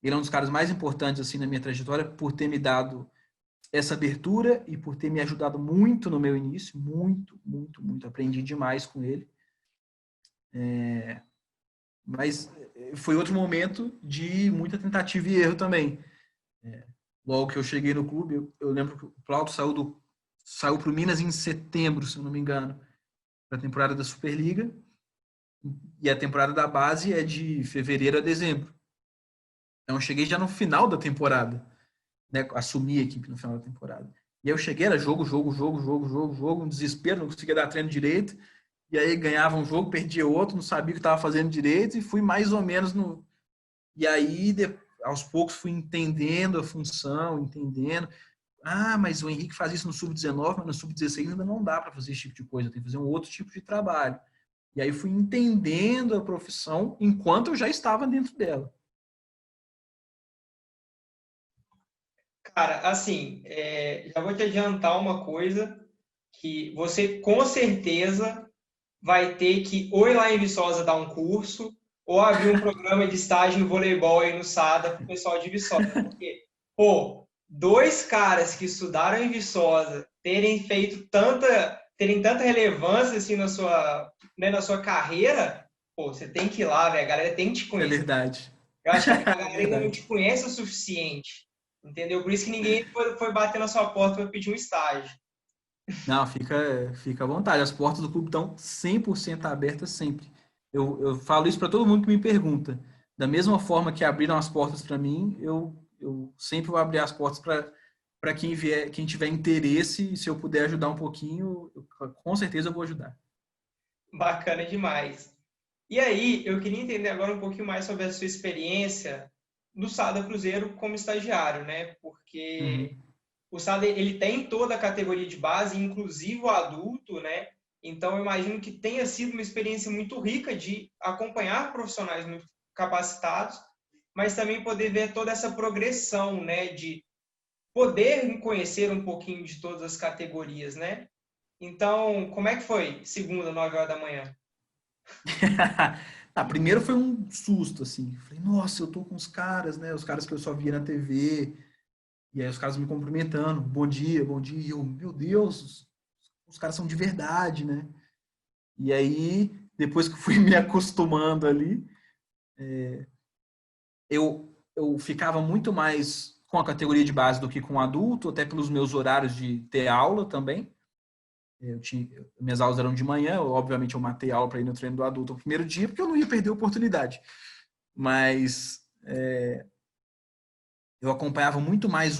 Ele é um dos caras mais importantes assim na minha trajetória por ter me dado essa abertura e por ter me ajudado muito no meu início, muito, muito, muito. Aprendi demais com ele. Mas foi outro momento de muita tentativa e erro também. Logo que eu cheguei no clube, eu lembro que o Plauto saiu para o Minas em setembro, se eu não me engano, para a temporada da Superliga. E a temporada da base é de fevereiro a dezembro. Então eu cheguei já no final da temporada, né? Assumi a equipe no final da temporada. E aí eu cheguei, era jogo, um desespero, não conseguia dar treino direito. E aí ganhava um jogo, perdia outro, não sabia o que estava fazendo direito e fui mais ou menos no. E aí, aos poucos, fui entendendo a função, entendendo. Ah, mas o Henrique faz isso no sub-19, mas no sub-16 ainda não dá para fazer esse tipo de coisa, tem que fazer um outro tipo de trabalho. E aí fui entendendo a profissão enquanto eu já estava dentro dela. Cara, assim, já vou te adiantar uma coisa, que você com certeza vai ter que ou ir lá em Viçosa dar um curso, ou abrir um programa de estágio no voleibol aí no SADA para o pessoal de Viçosa. Porque, pô, dois caras que estudaram em Viçosa terem tanta relevância assim na sua, né, na sua carreira, pô, você tem que ir lá, velho, a galera tem que te É conhecer. verdade. Eu acho que a É galera ainda não te verdade. conhece o suficiente, entendeu? Por isso que ninguém foi bater na sua porta para pedir um estágio. Não, fica à vontade. As portas do clube estão 100% abertas sempre. Eu falo isso para todo mundo que me pergunta. Da mesma forma que abriram as portas para mim, eu sempre vou abrir as portas para quem vier, quem tiver interesse, e se eu puder ajudar um pouquinho, com certeza eu vou ajudar. Bacana demais. E aí, eu queria entender agora um pouquinho mais sobre a sua experiência no Sada Cruzeiro como estagiário, né? Porque Uhum. o Sada ele tem toda a categoria de base, inclusive o adulto, né? Então eu imagino que tenha sido uma experiência muito rica de acompanhar profissionais muito capacitados, mas também poder ver toda essa progressão, né? De poder conhecer um pouquinho de todas as categorias, né? Então, como é que foi segunda, 9 horas da manhã? Primeiro foi um susto, assim. Falei, nossa, eu tô com os caras, né? Os caras que eu só via na TV. E aí os caras me cumprimentando. Bom dia, bom dia. E eu, meu Deus, os caras são de verdade, né? E aí, depois que eu fui me acostumando ali, eu ficava muito mais com a categoria de base do que com o adulto, até pelos meus horários de ter aula também. Minhas aulas eram de manhã, obviamente eu matei aula para ir no treino do adulto no primeiro dia, porque eu não ia perder a oportunidade. Mas eu acompanhava muito mais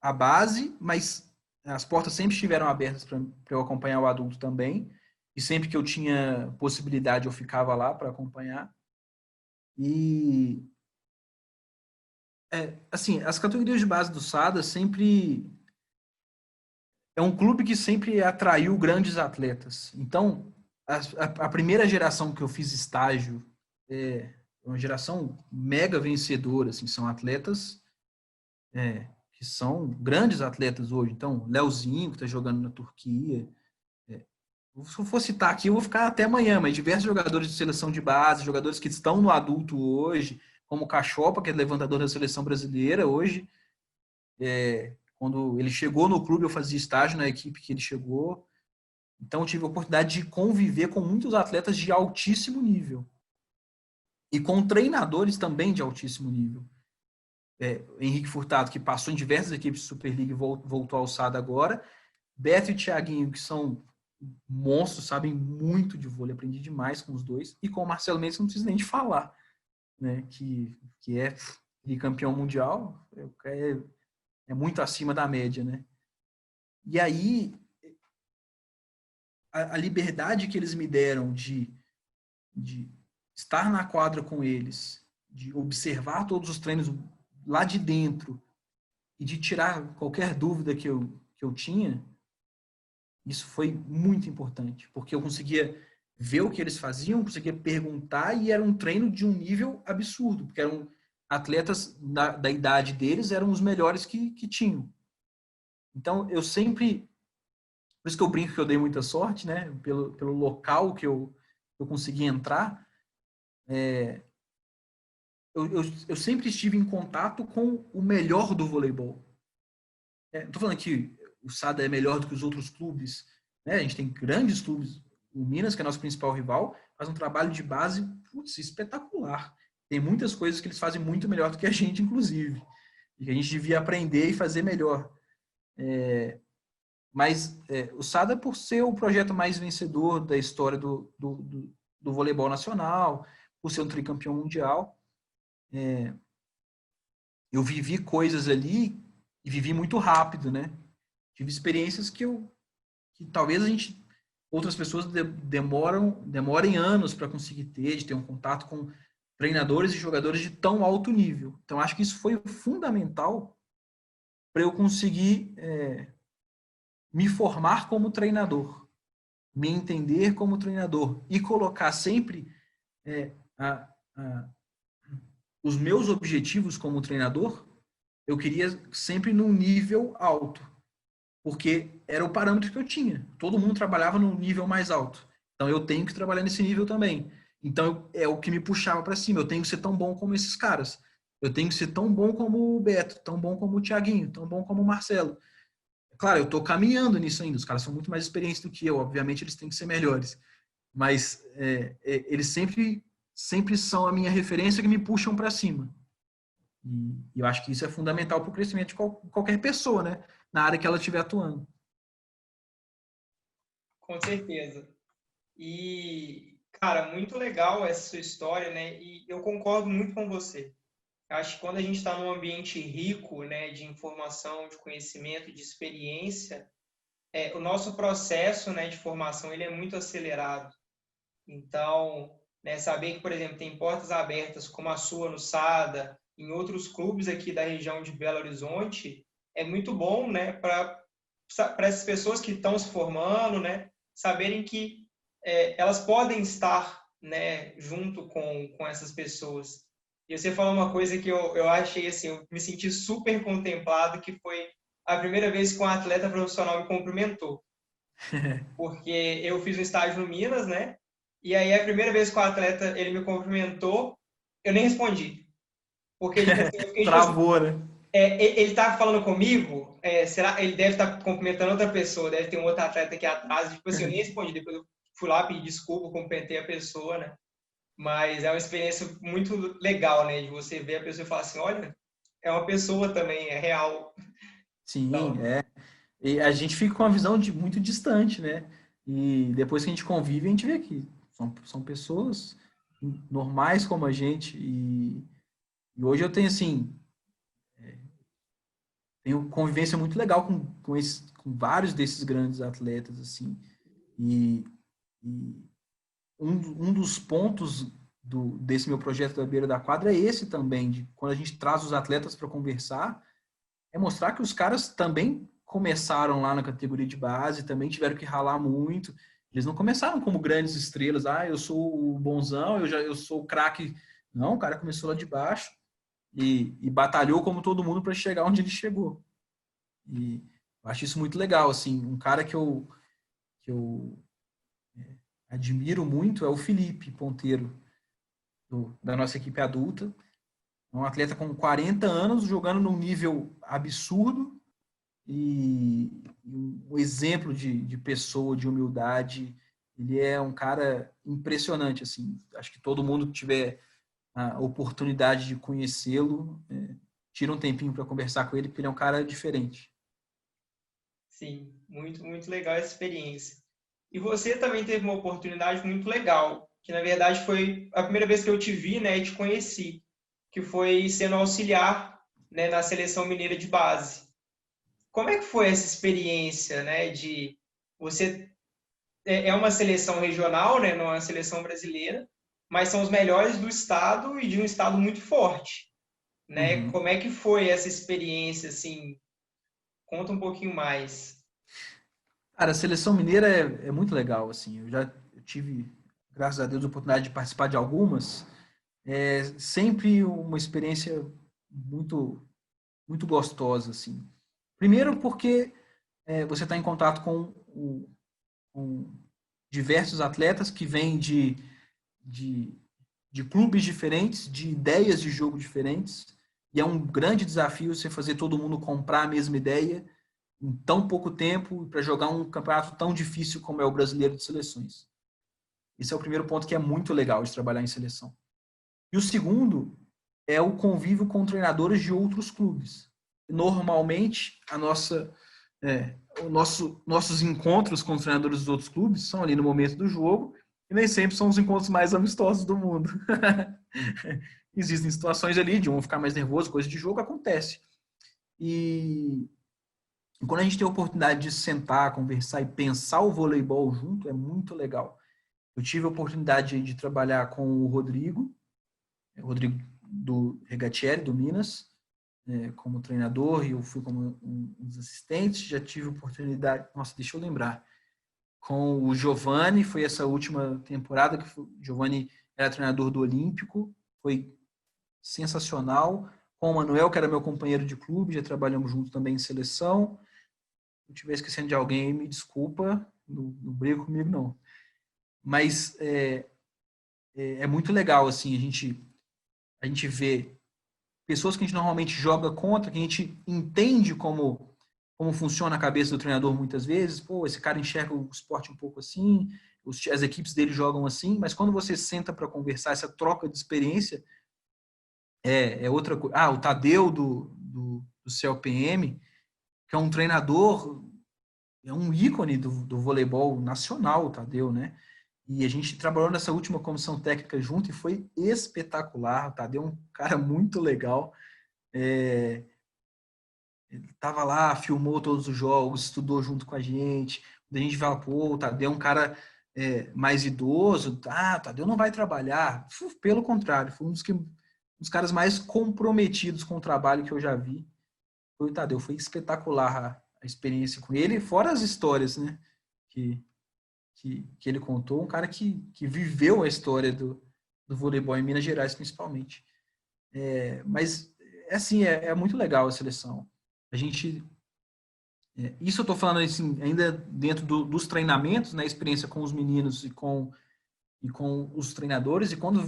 a base, mas as portas sempre estiveram abertas para eu acompanhar o adulto também. E sempre que eu tinha possibilidade, eu ficava lá para acompanhar. E, assim, as categorias de base do SADA sempre. É um clube que sempre atraiu grandes atletas. Então, a primeira geração que eu fiz estágio é uma geração mega vencedora, assim, são atletas que são grandes atletas hoje. Então, Leozinho, que está jogando na Turquia. Se eu for citar aqui, eu vou ficar até amanhã, mas diversos jogadores de seleção de base, jogadores que estão no adulto hoje, como o Cachopa, que é levantador da seleção brasileira hoje. Quando ele chegou no clube, eu fazia estágio na equipe que ele chegou. Então, eu tive a oportunidade de conviver com muitos atletas de altíssimo nível. E com treinadores também de altíssimo nível. Henrique Furtado, que passou em diversas equipes de Superliga e voltou ao SAD agora. Beto e Thiaguinho, que são monstros, sabem muito de vôlei. Aprendi demais com os dois. E com o Marcelo Mendes, não preciso nem de falar. Né? Que é campeão mundial. É muito acima da média. Né? E aí, a liberdade que eles me deram de estar na quadra com eles, de observar todos os treinos lá de dentro e de tirar qualquer dúvida que eu tinha, isso foi muito importante, porque eu conseguia ver o que eles faziam, conseguia perguntar e era um treino de um nível absurdo, porque eram atletas da idade deles, eram os melhores que tinham. Então, eu sempre... Por isso que eu brinco que eu dei muita sorte, né? Pelo local que eu consegui entrar, eu sempre estive em contato com o melhor do voleibol. Não estou falando que o SADA é melhor do que os outros clubes. Né? A gente tem grandes clubes. O Minas, que é nosso principal rival, faz um trabalho de base espetacular. Tem muitas coisas que eles fazem muito melhor do que a gente, inclusive. E que a gente devia aprender e fazer melhor. Mas o SADA, por ser o projeto mais vencedor da história do voleibol nacional, por ser um tricampeão mundial, eu vivi coisas ali e vivi muito rápido, né? Tive experiências que talvez outras pessoas demorem anos para conseguir ter, de ter um contato com treinadores e jogadores de tão alto nível. Então, acho que isso foi fundamental para eu conseguir me formar como treinador, me entender como treinador e colocar sempre é, a, a, os meus objetivos como treinador, eu queria sempre num nível alto, porque era o parâmetro que eu tinha. Todo mundo trabalhava no nível mais alto. Então eu tenho que trabalhar nesse nível também. Então é o que me puxava para cima. Eu tenho que ser tão bom como esses caras. Eu tenho que ser tão bom como o Beto, tão bom como o Thiaguinho, tão bom como o Marcelo. Claro, eu estou caminhando nisso ainda. Os caras são muito mais experientes do que eu. Obviamente eles têm que ser melhores. Mas eles sempre são a minha referência que me puxam para cima. E eu acho que isso é fundamental para o crescimento de qualquer pessoa, né? Na área que ela estiver atuando. Com certeza. E, cara, muito legal essa sua história, né? E eu concordo muito com você. Acho que quando a gente está num ambiente rico, né, de informação, de conhecimento, de experiência, o nosso processo, né, de formação ele é muito acelerado. Então, né, saber que, por exemplo, tem portas abertas como a sua no SADA, em outros clubes aqui da região de Belo Horizonte, é muito bom, né, para essas pessoas que estão se formando, né, saberem que elas podem estar, né, junto com essas pessoas. E você falou uma coisa que eu achei assim, eu me senti super contemplado, que foi a primeira vez que um atleta profissional me cumprimentou, porque eu fiz um estágio no Minas, né? E aí a primeira vez que o atleta ele me cumprimentou, eu nem respondi, porque tipo assim, eu fiquei tipo assim, Travou, né? ele tá falando comigo, será ele deve estar cumprimentando outra pessoa, deve ter um outro atleta aqui atrás, tipo assim, eu nem respondi, depois eu fui lá pedir desculpa, cumprimentei a pessoa, né? Mas é uma experiência muito legal, né? De você ver a pessoa e falar assim, olha, é uma pessoa também, é real. Sim, Então, é. E a gente fica com uma visão muito distante, né? E depois que a gente convive, a gente vê que são pessoas normais como a gente. E hoje eu tenho, assim, tenho convivência muito legal com vários desses grandes atletas, assim. E, e um dos pontos desse meu projeto da beira da quadra é esse também, de quando a gente traz os atletas para conversar, é mostrar que os caras também começaram lá na categoria de base, também tiveram que ralar muito. Eles não começaram como grandes estrelas, eu sou o bonzão, eu sou o craque. Não, o cara começou lá de baixo e batalhou como todo mundo para chegar onde ele chegou. E eu acho isso muito legal, assim, um cara que eu admiro muito é o Felipe Ponteiro, da nossa equipe adulta. É um atleta com 40 anos, jogando num nível absurdo, e um exemplo de pessoa, de humildade. Ele é um cara impressionante, assim. Acho que todo mundo que tiver a oportunidade de conhecê-lo, tira um tempinho para conversar com ele, porque ele é um cara diferente. sim, muito, muito legal essa experiência. E você também teve uma oportunidade muito legal, que na verdade foi a primeira vez que eu te vi, né, e te conheci, que foi sendo auxiliar, né, na seleção mineira de base. Como é que foi essa experiência, né, de você é uma seleção regional, né, não é uma seleção brasileira, mas são os melhores do estado e de um estado muito forte, né? Uhum. Como é que foi essa experiência, assim? Conta um pouquinho mais. Cara, a seleção mineira é muito legal, assim. Eu tive, graças a Deus, a oportunidade de participar de algumas. É sempre uma experiência muito, muito gostosa, assim. Primeiro porque você está em contato com diversos atletas que vêm de, de clubes diferentes, de ideias de jogo diferentes, e é um grande desafio você fazer todo mundo comprar a mesma ideia em tão pouco tempo para jogar um campeonato tão difícil como é o brasileiro de seleções. Esse é o primeiro ponto que é muito legal de trabalhar em seleção. E o segundo é o convívio com treinadores de outros clubes. Normalmente, nossos encontros com os treinadores dos outros clubes são ali no momento do jogo e nem sempre são os encontros mais amistosos do mundo. Existem situações ali de um ficar mais nervoso, coisa de jogo, acontece. E quando a gente tem a oportunidade de sentar, conversar e pensar o voleibol junto, é muito legal. Eu tive a oportunidade de trabalhar com o Rodrigo do Regatieri, do Minas, como treinador, e eu fui como um dos assistentes. Já tive oportunidade, nossa, deixa eu lembrar, com o Giovanni, foi essa última temporada que o Giovanni era treinador do Olímpico, foi sensacional. Com o Manuel, que era meu companheiro de clube, já trabalhamos juntos também em seleção. Se eu estiver esquecendo de alguém, me desculpa, não briga comigo, não. Mas é muito legal, assim, a gente vê pessoas que a gente normalmente joga contra, que a gente entende como funciona a cabeça do treinador muitas vezes. Pô, esse cara enxerga o esporte um pouco assim, as equipes dele jogam assim, mas quando você senta para conversar, essa troca de experiência é outra coisa. Ah, o Tadeu do CLPM, que é um treinador é um ícone do voleibol nacional, o Tadeu, né? E a gente trabalhou nessa última comissão técnica junto e foi espetacular. O Tadeu é um cara muito legal. Ele tava lá, filmou todos os jogos, estudou junto com a gente. A gente fala, pô, o Tadeu é um cara mais idoso. Ah, o Tadeu não vai trabalhar. Pelo contrário, foi um dos caras mais comprometidos com o trabalho que eu já vi. Foi o Tadeu, foi espetacular a experiência com ele, fora as histórias, né? Que, que ele contou, um cara que viveu a história do voleibol em Minas Gerais, principalmente. Mas, assim, é muito legal a seleção. A gente... isso eu estou falando, assim, ainda dentro dos treinamentos, né? Experiência com os meninos e com os treinadores. E quando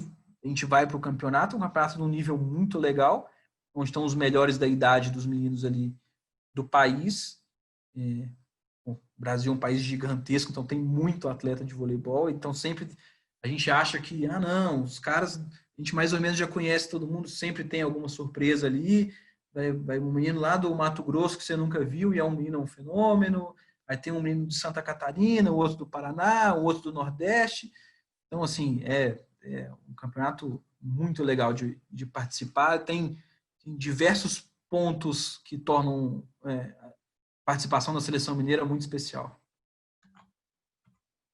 a gente vai para o campeonato, um campeonato de um nível muito legal, onde estão os melhores da idade dos meninos ali do país. O Brasil é um país gigantesco, então tem muito atleta de voleibol, então sempre a gente acha que, não, os caras, a gente mais ou menos já conhece todo mundo, sempre tem alguma surpresa ali, vai um menino lá do Mato Grosso que você nunca viu e é um menino, um fenômeno, aí tem um menino de Santa Catarina, o outro do Paraná, o outro do Nordeste, então assim, é um campeonato muito legal de participar, tem diversos pontos que tornam participação da seleção mineira muito especial.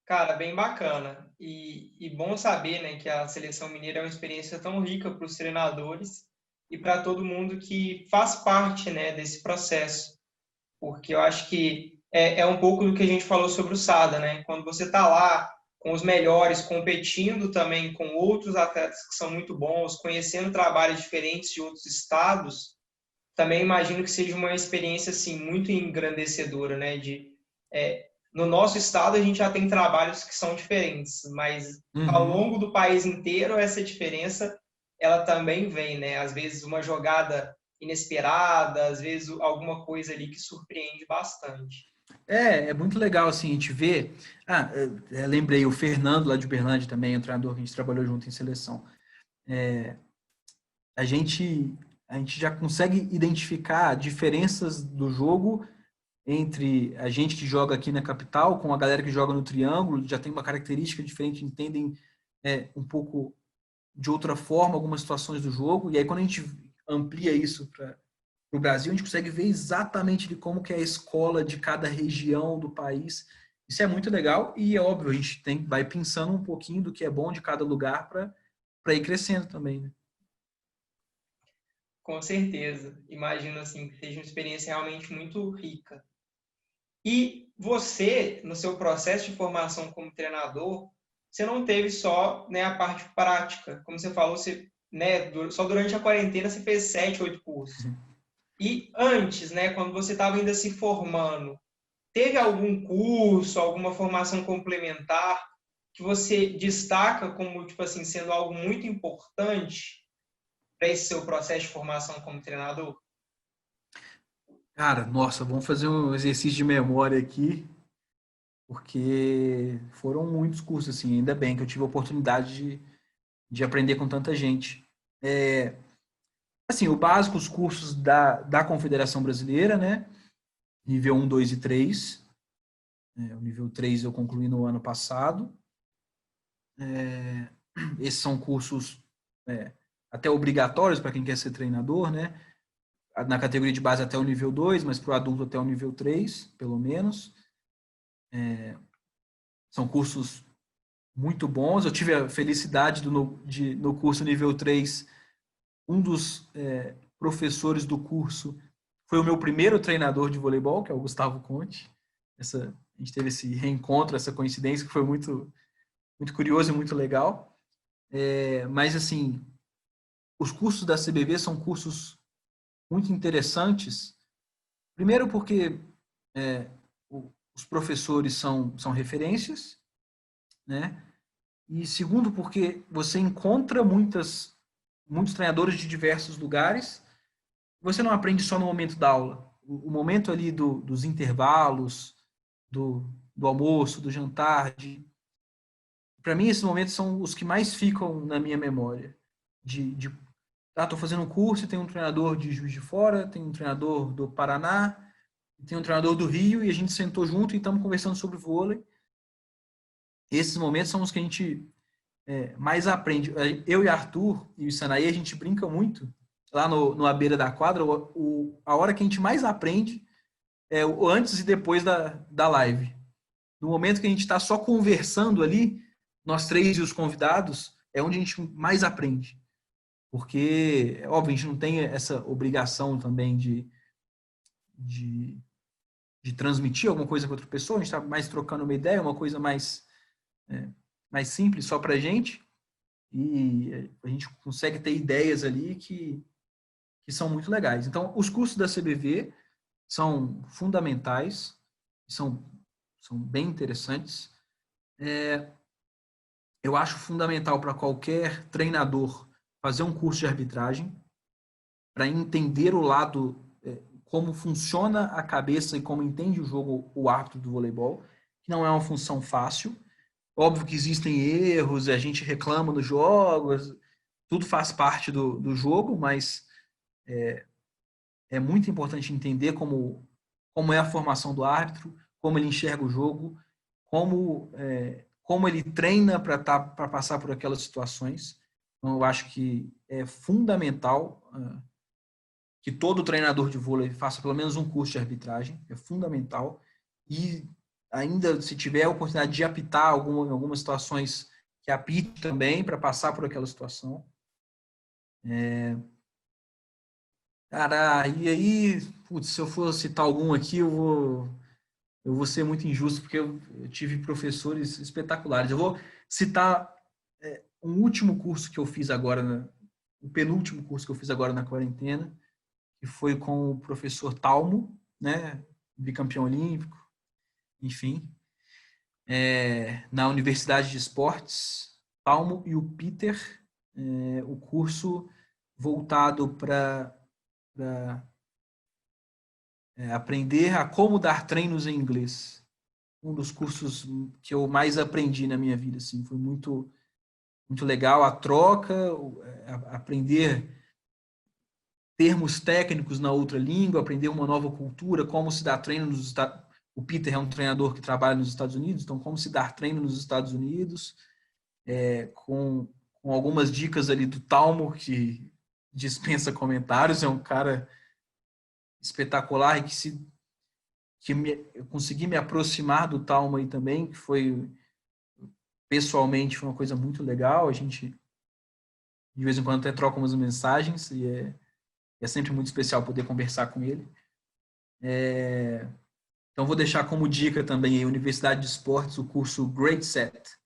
Cara, bem bacana. E bom saber, né, que a seleção mineira é uma experiência tão rica para os treinadores e para todo mundo que faz parte, né, desse processo. Porque eu acho que é um pouco do que a gente falou sobre o Sada, né? Quando você está lá com os melhores, competindo também com outros atletas que são muito bons, conhecendo trabalhos diferentes de outros estados, também imagino que seja uma experiência assim muito engrandecedora, né? No nosso estado a gente já tem trabalhos que são diferentes, mas ao Uhum. longo do país inteiro essa diferença ela também vem, né? Às vezes uma jogada inesperada, às vezes alguma coisa ali que surpreende bastante. É muito legal assim, a gente vê. Lembrei, o Fernando lá de Uberlândia também, um treinador que a gente trabalhou junto em seleção. A gente, a gente já consegue identificar diferenças do jogo entre a gente que joga aqui na capital com a galera que joga no Triângulo, já tem uma característica diferente, entendem um pouco de outra forma algumas situações do jogo, e aí quando a gente amplia isso para o Brasil, a gente consegue ver exatamente de como que é a escola de cada região do país. Isso é muito legal e é óbvio, a gente vai pensando um pouquinho do que é bom de cada lugar para ir crescendo também, né? Com certeza. Imagino assim que seja uma experiência realmente muito rica. E você, no seu processo de formação como treinador, você não teve só, né, a parte prática. Como você falou, você, né, só durante a quarentena você fez 7, 8 cursos. E antes, né, quando você estava ainda se formando, teve algum curso, alguma formação complementar que você destaca como, tipo assim, sendo algo muito importante para esse seu processo de formação como treinador? Cara, nossa, vamos fazer um exercício de memória aqui, porque foram muitos cursos, assim, ainda bem que eu tive a oportunidade de aprender com tanta gente. Assim, o básico, os cursos da Confederação Brasileira, né? Nível 1, 2 e 3. O nível 3 eu concluí no ano passado. Esses são cursos até obrigatórios para quem quer ser treinador, né? Na categoria de base até o nível 2, mas para o adulto até o nível 3, pelo menos. São cursos muito bons. Eu tive a felicidade no curso nível 3, um dos professores do curso foi o meu primeiro treinador de voleibol, que é o Gustavo Conte. A gente teve esse reencontro, essa coincidência que foi muito, muito curioso e muito legal. Mas, assim, os cursos da CBV são cursos muito interessantes. Primeiro porque os professores são referências, né? E segundo porque você encontra muitos treinadores de diversos lugares. Você não aprende só no momento da aula. O momento ali dos intervalos, do almoço, do jantar, para mim esses momentos são os que mais ficam na minha memória. Estou fazendo um curso e tem um treinador de Juiz de Fora, tem um treinador do Paraná, tem um treinador do Rio e a gente sentou junto e estamos conversando sobre vôlei. Esses momentos são os que a gente mais aprende. Eu e Arthur e o Sanaí, a gente brinca muito lá no à beira da quadra. A hora que a gente mais aprende é o antes e depois da live. No momento que a gente está só conversando ali, nós três e os convidados, é onde a gente mais aprende. Porque, óbvio, a gente não tem essa obrigação também de, de transmitir alguma coisa para outra pessoa, a gente está mais trocando uma ideia, uma coisa mais simples só para a gente, e a gente consegue ter ideias ali que são muito legais. Então, os cursos da CBV são fundamentais, são bem interessantes. Eu acho fundamental para qualquer treinador fazer um curso de arbitragem para entender o lado, como funciona a cabeça e como entende o jogo o árbitro do voleibol, que não é uma função fácil. Óbvio que existem erros, a gente reclama nos jogos, tudo faz parte do jogo, mas é muito importante entender como é a formação do árbitro, como ele enxerga o jogo, como ele treina para passar por aquelas situações. Então, eu acho que é fundamental que todo treinador de vôlei faça pelo menos um curso de arbitragem, é fundamental. E ainda, se tiver a oportunidade de apitar algumas situações, que apite também para passar por aquela situação. Cara, e aí, putz, se eu for citar algum aqui, eu vou ser muito injusto, porque eu tive professores espetaculares. Eu vou citar um último curso que eu fiz agora, o penúltimo curso que eu fiz agora na quarentena, que foi com o professor Talmo, né, bicampeão olímpico, enfim, na Universidade de Esportes, Talmo e o Peter, o curso voltado para aprender a como dar treinos em inglês. Um dos cursos que eu mais aprendi na minha vida, assim, foi muito muito legal a troca, aprender termos técnicos na outra língua, aprender uma nova cultura, como se dá treino nos Estados Unidos. O Peter é um treinador que trabalha nos Estados Unidos, então como se dar treino nos Estados Unidos, com algumas dicas ali do Talmo, que dispensa comentários, é um cara espetacular e eu consegui me aproximar do Talmo aí também, que foi pessoalmente foi uma coisa muito legal, a gente de vez em quando até troca umas mensagens e é sempre muito especial poder conversar com ele. Então, vou deixar como dica também a Universidade de Esportes o curso Great Set,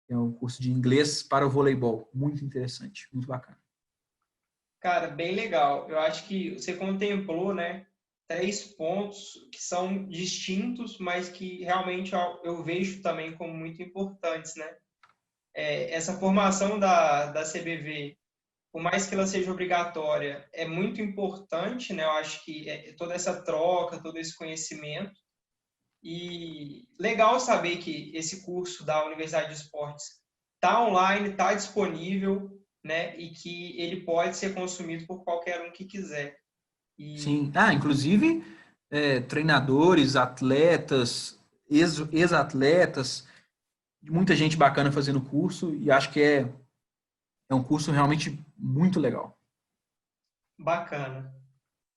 que é um curso de inglês para o voleibol. Muito interessante, muito bacana. Cara, bem legal. Eu acho que você contemplou, né, três pontos que são distintos, mas que realmente eu vejo também como muito importantes, né? Essa formação da CBV, por mais que ela seja obrigatória, é muito importante, né? Eu acho que toda essa troca, todo esse conhecimento. E legal saber que esse curso da Universidade de Esportes está online, está disponível, né? E que ele pode ser consumido por qualquer um que quiser. Sim. E Inclusive, treinadores, atletas, ex-atletas, muita gente bacana fazendo curso e acho que é um curso realmente muito legal. bacana.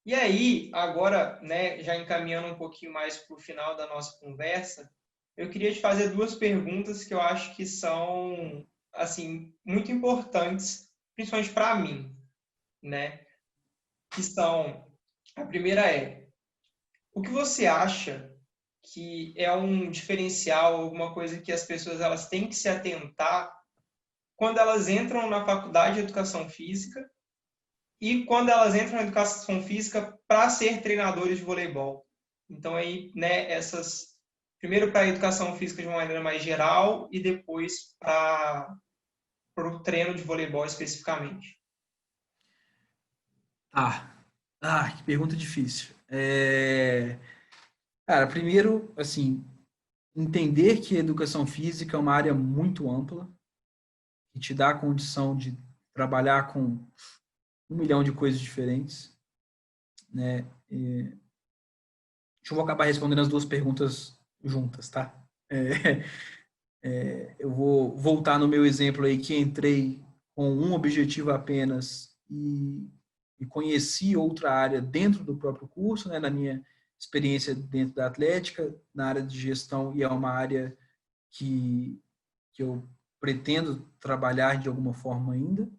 E aí, agora, né, já encaminhando um pouquinho mais para o final da nossa conversa, eu queria te fazer duas perguntas que eu acho que são, assim, muito importantes, principalmente para mim, né? Que são, a primeira é, o que você acha que é um diferencial, alguma coisa que as pessoas elas têm que se atentar quando elas entram na faculdade de educação física e quando elas entram na educação física para ser treinadores de voleibol? Então aí, né, essas primeiro para a educação física de uma maneira mais geral e depois para o treino de voleibol especificamente. Ah, que pergunta difícil. Cara, primeiro, assim, entender que a educação física é uma área muito ampla, que te dá a condição de trabalhar com 1 milhão de coisas diferentes, né? De eu vou acabar respondendo as duas perguntas juntas, tá? É, eu vou voltar no meu exemplo aí, que entrei com um objetivo apenas e conheci outra área dentro do próprio curso, né, na minha experiência dentro da Atlética, na área de gestão, e é uma área que eu pretendo trabalhar de alguma forma ainda.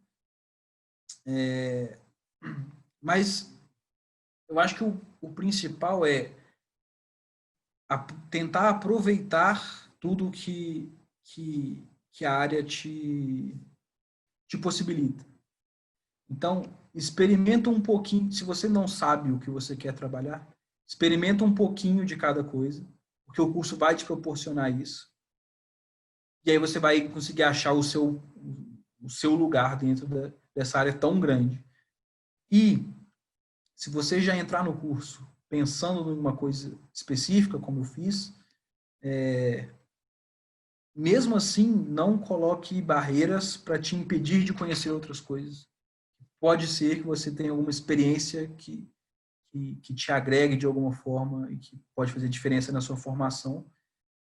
Mas eu acho que o principal é tentar aproveitar tudo que a área te possibilita. Então, experimenta um pouquinho. Se você não sabe o que você quer trabalhar, experimenta um pouquinho de cada coisa, porque o curso vai te proporcionar isso. E aí você vai conseguir achar o seu lugar dentro dessa área tão grande. E se você já entrar no curso pensando em uma coisa específica, como eu fiz, mesmo assim, não coloque barreiras para te impedir de conhecer outras coisas. Pode ser que você tenha alguma experiência que te agregue de alguma forma e que pode fazer diferença na sua formação.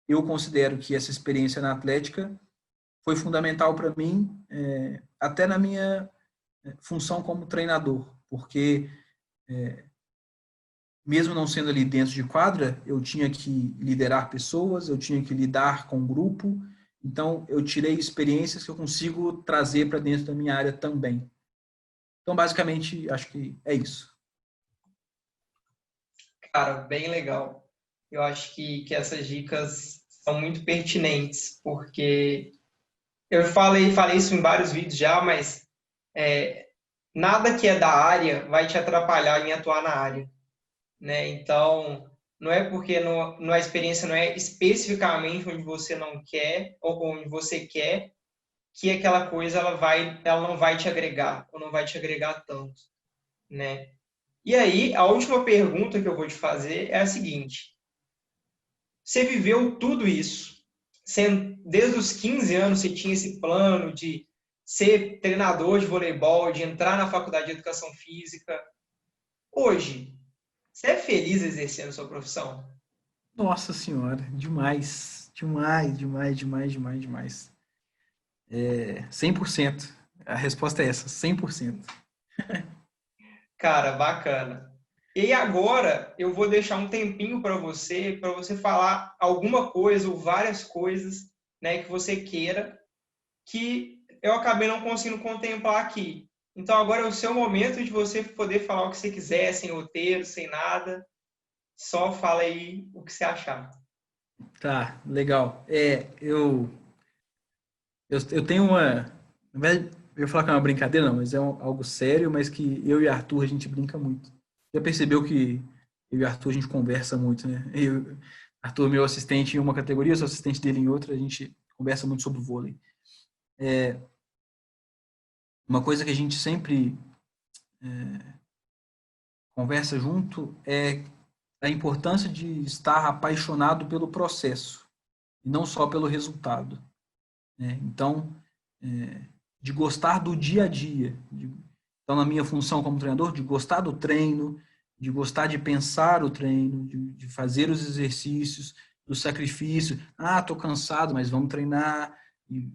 Eu considero que essa experiência na Atlética foi fundamental para mim, até na minha função como treinador, porque mesmo não sendo ali dentro de quadra, eu tinha que liderar pessoas, eu tinha que lidar com um grupo, então eu tirei experiências que eu consigo trazer para dentro da minha área também. Então, basicamente, acho que é isso. Cara, bem legal. Eu acho que essas dicas são muito pertinentes, porque eu falei isso em vários vídeos já, mas nada que é da área vai te atrapalhar em atuar na área, né? Então, não é porque a experiência não é especificamente onde você não quer ou onde você quer que aquela coisa ela não vai te agregar ou não vai te agregar tanto, né? E aí, a última pergunta que eu vou te fazer é a seguinte: você viveu tudo isso, desde os 15 anos você tinha esse plano de ser treinador de voleibol, de entrar na faculdade de educação física. Hoje, você é feliz exercendo sua profissão? Nossa Senhora, demais, demais, demais, demais, demais, demais. 100%. A resposta é essa, 100%. Cara, bacana. E agora eu vou deixar um tempinho para você falar alguma coisa ou várias coisas, né, que você queira, que eu acabei não conseguindo contemplar aqui. Então agora é o seu momento de você poder falar o que você quiser, sem roteiro, sem nada. Só fala aí o que você achar. Tá, legal. Eu tenho uma. Na verdade, eu ia falar que é uma brincadeira, não, mas é algo sério, mas que eu e Arthur a gente brinca muito. Já percebeu que eu e Arthur a gente conversa muito, né? Arthur, meu assistente em uma categoria, eu sou assistente dele em outra, a gente conversa muito sobre vôlei. Uma coisa que a gente sempre conversa junto é a importância de estar apaixonado pelo processo e não só pelo resultado, né? Então, de gostar do dia a dia. Então, na minha função como treinador, de gostar do treino, de gostar de pensar o treino, de fazer os exercícios, do sacrifício. Ah, tô cansado, mas vamos treinar. E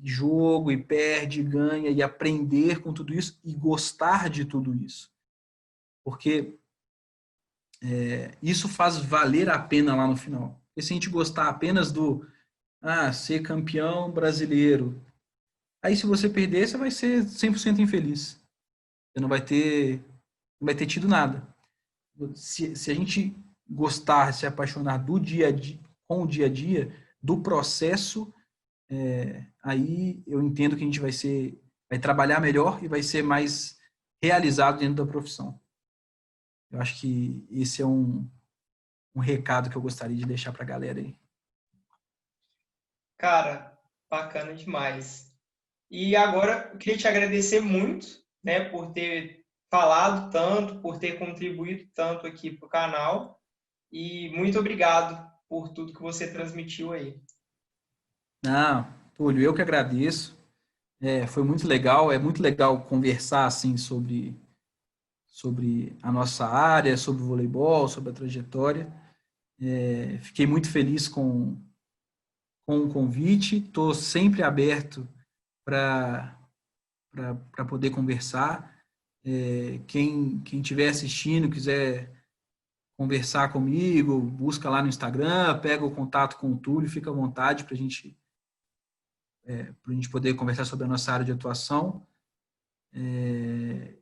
jogo, e perde, e ganha, e aprender com tudo isso, e gostar de tudo isso. Porque isso faz valer a pena lá no final. Porque se a gente gostar apenas ser campeão brasileiro, aí se você perder, você vai ser 100% infeliz. Você não vai ter tido nada. Se a gente gostar, se apaixonar do dia a dia, com o dia a dia, do processo, aí eu entendo que a gente vai trabalhar melhor e vai ser mais realizado dentro da profissão. Eu acho que esse é um recado que eu gostaria de deixar para a galera aí. Cara, bacana demais. E agora eu queria te agradecer muito, né, por ter falado tanto, por ter contribuído tanto aqui para o canal. E muito obrigado por tudo que você transmitiu aí. Não, Túlio, eu que agradeço. Foi muito legal, é muito legal conversar assim sobre a nossa área, sobre o voleibol, sobre a trajetória. Fiquei muito feliz com o convite, estou sempre aberto para poder conversar. Quem estiver assistindo, quiser conversar comigo, busca lá no Instagram, pega o contato com o Túlio, fica à vontade para a gente poder conversar sobre a nossa área de atuação.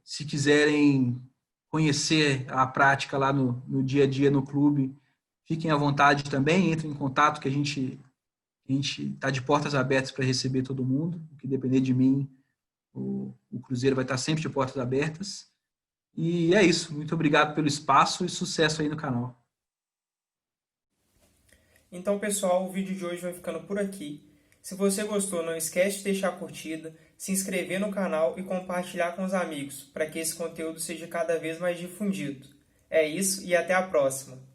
Se quiserem conhecer a prática lá no dia a dia no clube, fiquem à vontade também, entrem em contato que a gente está de portas abertas para receber todo mundo. O que depender de mim, o Cruzeiro vai estar sempre de portas abertas. E é isso. Muito obrigado pelo espaço e sucesso aí no canal. Então, pessoal, o vídeo de hoje vai ficando por aqui. Se você gostou, não esquece de deixar a curtida, se inscrever no canal e compartilhar com os amigos, para que esse conteúdo seja cada vez mais difundido. É isso e até a próxima!